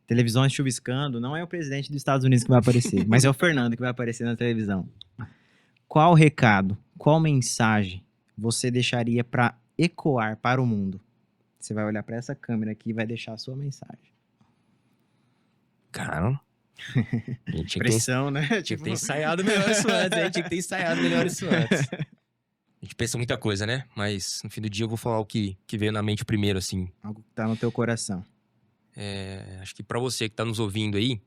televisões chuviscando, não é o presidente dos Estados Unidos que vai aparecer, mas é o Fernando que vai aparecer na televisão. Qual recado, qual mensagem você deixaria para ecoar para o mundo? Você vai olhar para essa câmera aqui e vai deixar a sua mensagem. Cara, a gente tinha que ter, Pressão, né? tinha que ter ensaiado melhor isso antes, hein? Tinha que ter ensaiado melhor isso antes. A gente pensa muita coisa, né? Mas no fim do dia eu vou falar o que veio na mente primeiro, assim. Algo que tá no teu coração. Acho que pra você que tá nos ouvindo aí,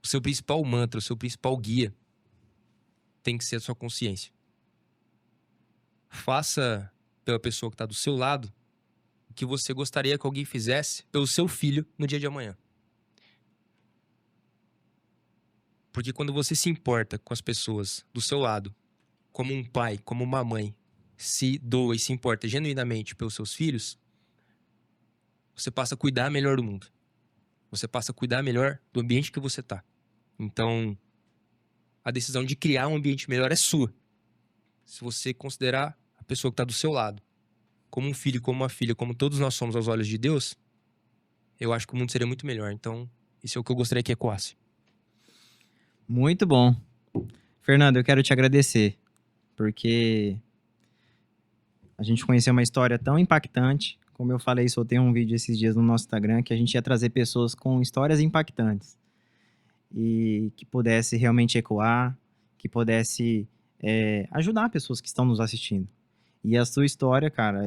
o seu principal mantra, o seu principal guia tem que ser a sua consciência. Faça pela pessoa que tá do seu lado o que você gostaria que alguém fizesse pelo seu filho no dia de amanhã. Porque quando você se importa com as pessoas do seu lado, como um pai, como uma mãe, se doa e se importa genuinamente pelos seus filhos, você passa a cuidar melhor do mundo. Você passa a cuidar melhor do ambiente que você tá. Então, a decisão de criar um ambiente melhor é sua. Se você considerar a pessoa que tá do seu lado como um filho, como uma filha, como todos nós somos aos olhos de Deus, eu acho que o mundo seria muito melhor. Então, isso é o que eu gostaria que ecoasse. Muito bom. Fernando, eu quero te agradecer, porque a gente conheceu uma história tão impactante. Como eu falei, soltei um vídeo esses dias no nosso Instagram, que a gente ia trazer pessoas com histórias impactantes. E que pudesse realmente ecoar, que pudesse ajudar pessoas que estão nos assistindo. E a sua história, cara,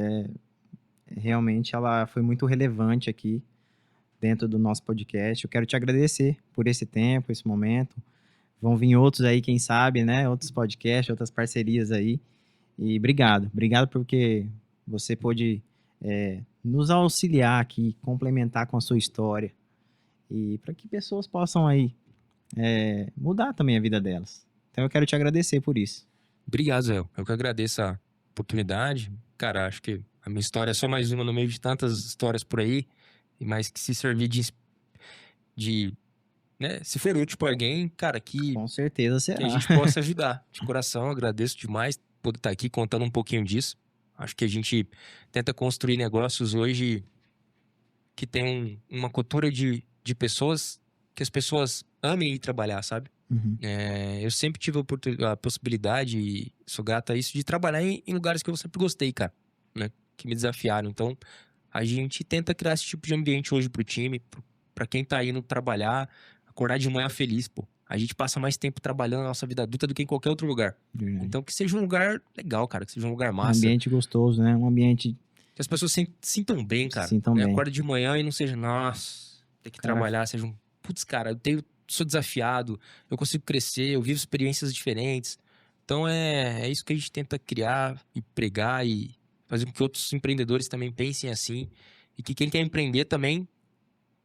realmente ela foi muito relevante aqui dentro do nosso podcast. Eu quero te agradecer por esse tempo, esse momento. Vão vir outros aí, quem sabe, né? Outros podcasts, outras parcerias aí. E obrigado. Obrigado porque você pôde nos auxiliar aqui, complementar com a sua história. E para que pessoas possam aí mudar também a vida delas. Então eu quero te agradecer por isso. Obrigado, Zé. Eu que agradeço a oportunidade. Cara, acho que a minha história é só mais uma no meio de tantas histórias por aí. E mais que se servir de né, se for útil para alguém, cara, Com certeza que será. a gente possa ajudar. De coração, agradeço demais poder estar aqui contando um pouquinho disso. Acho que a gente tenta construir negócios hoje que tem uma cultura de pessoas, que as pessoas amem ir trabalhar, sabe? Uhum. Eu sempre tive a possibilidade, e sou grato a isso, de trabalhar em lugares que eu sempre gostei, cara, né? Que me desafiaram. Então, a gente tenta criar esse tipo de ambiente hoje pro time, pra quem tá indo trabalhar, acordar de manhã feliz, pô. A gente passa mais tempo trabalhando na nossa vida adulta do que em qualquer outro lugar. Verdade. Então, que seja um lugar legal, cara, que seja um lugar Um massa. ambiente gostoso, né? Um ambiente Que as pessoas se sintam bem, cara. Sintam bem. Acorda de manhã e não seja, nossa, ter que Cara, trabalhar, seja um, putz, cara, sou desafiado, eu consigo crescer, eu vivo experiências diferentes. Então é isso que a gente tenta criar e pregar e fazer com que outros empreendedores também pensem assim. E que quem quer empreender também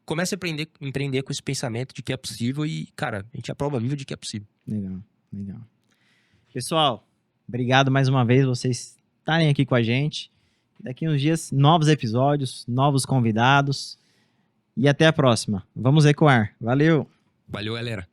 comece a empreender com esse pensamento de que é possível e, cara, a gente é a prova viva de que é possível. Legal, legal. Pessoal, obrigado mais uma vez vocês estarem aqui com a gente. Daqui uns dias, novos episódios, novos convidados. E até a próxima. Vamos ecoar. Valeu! Valeu, galera.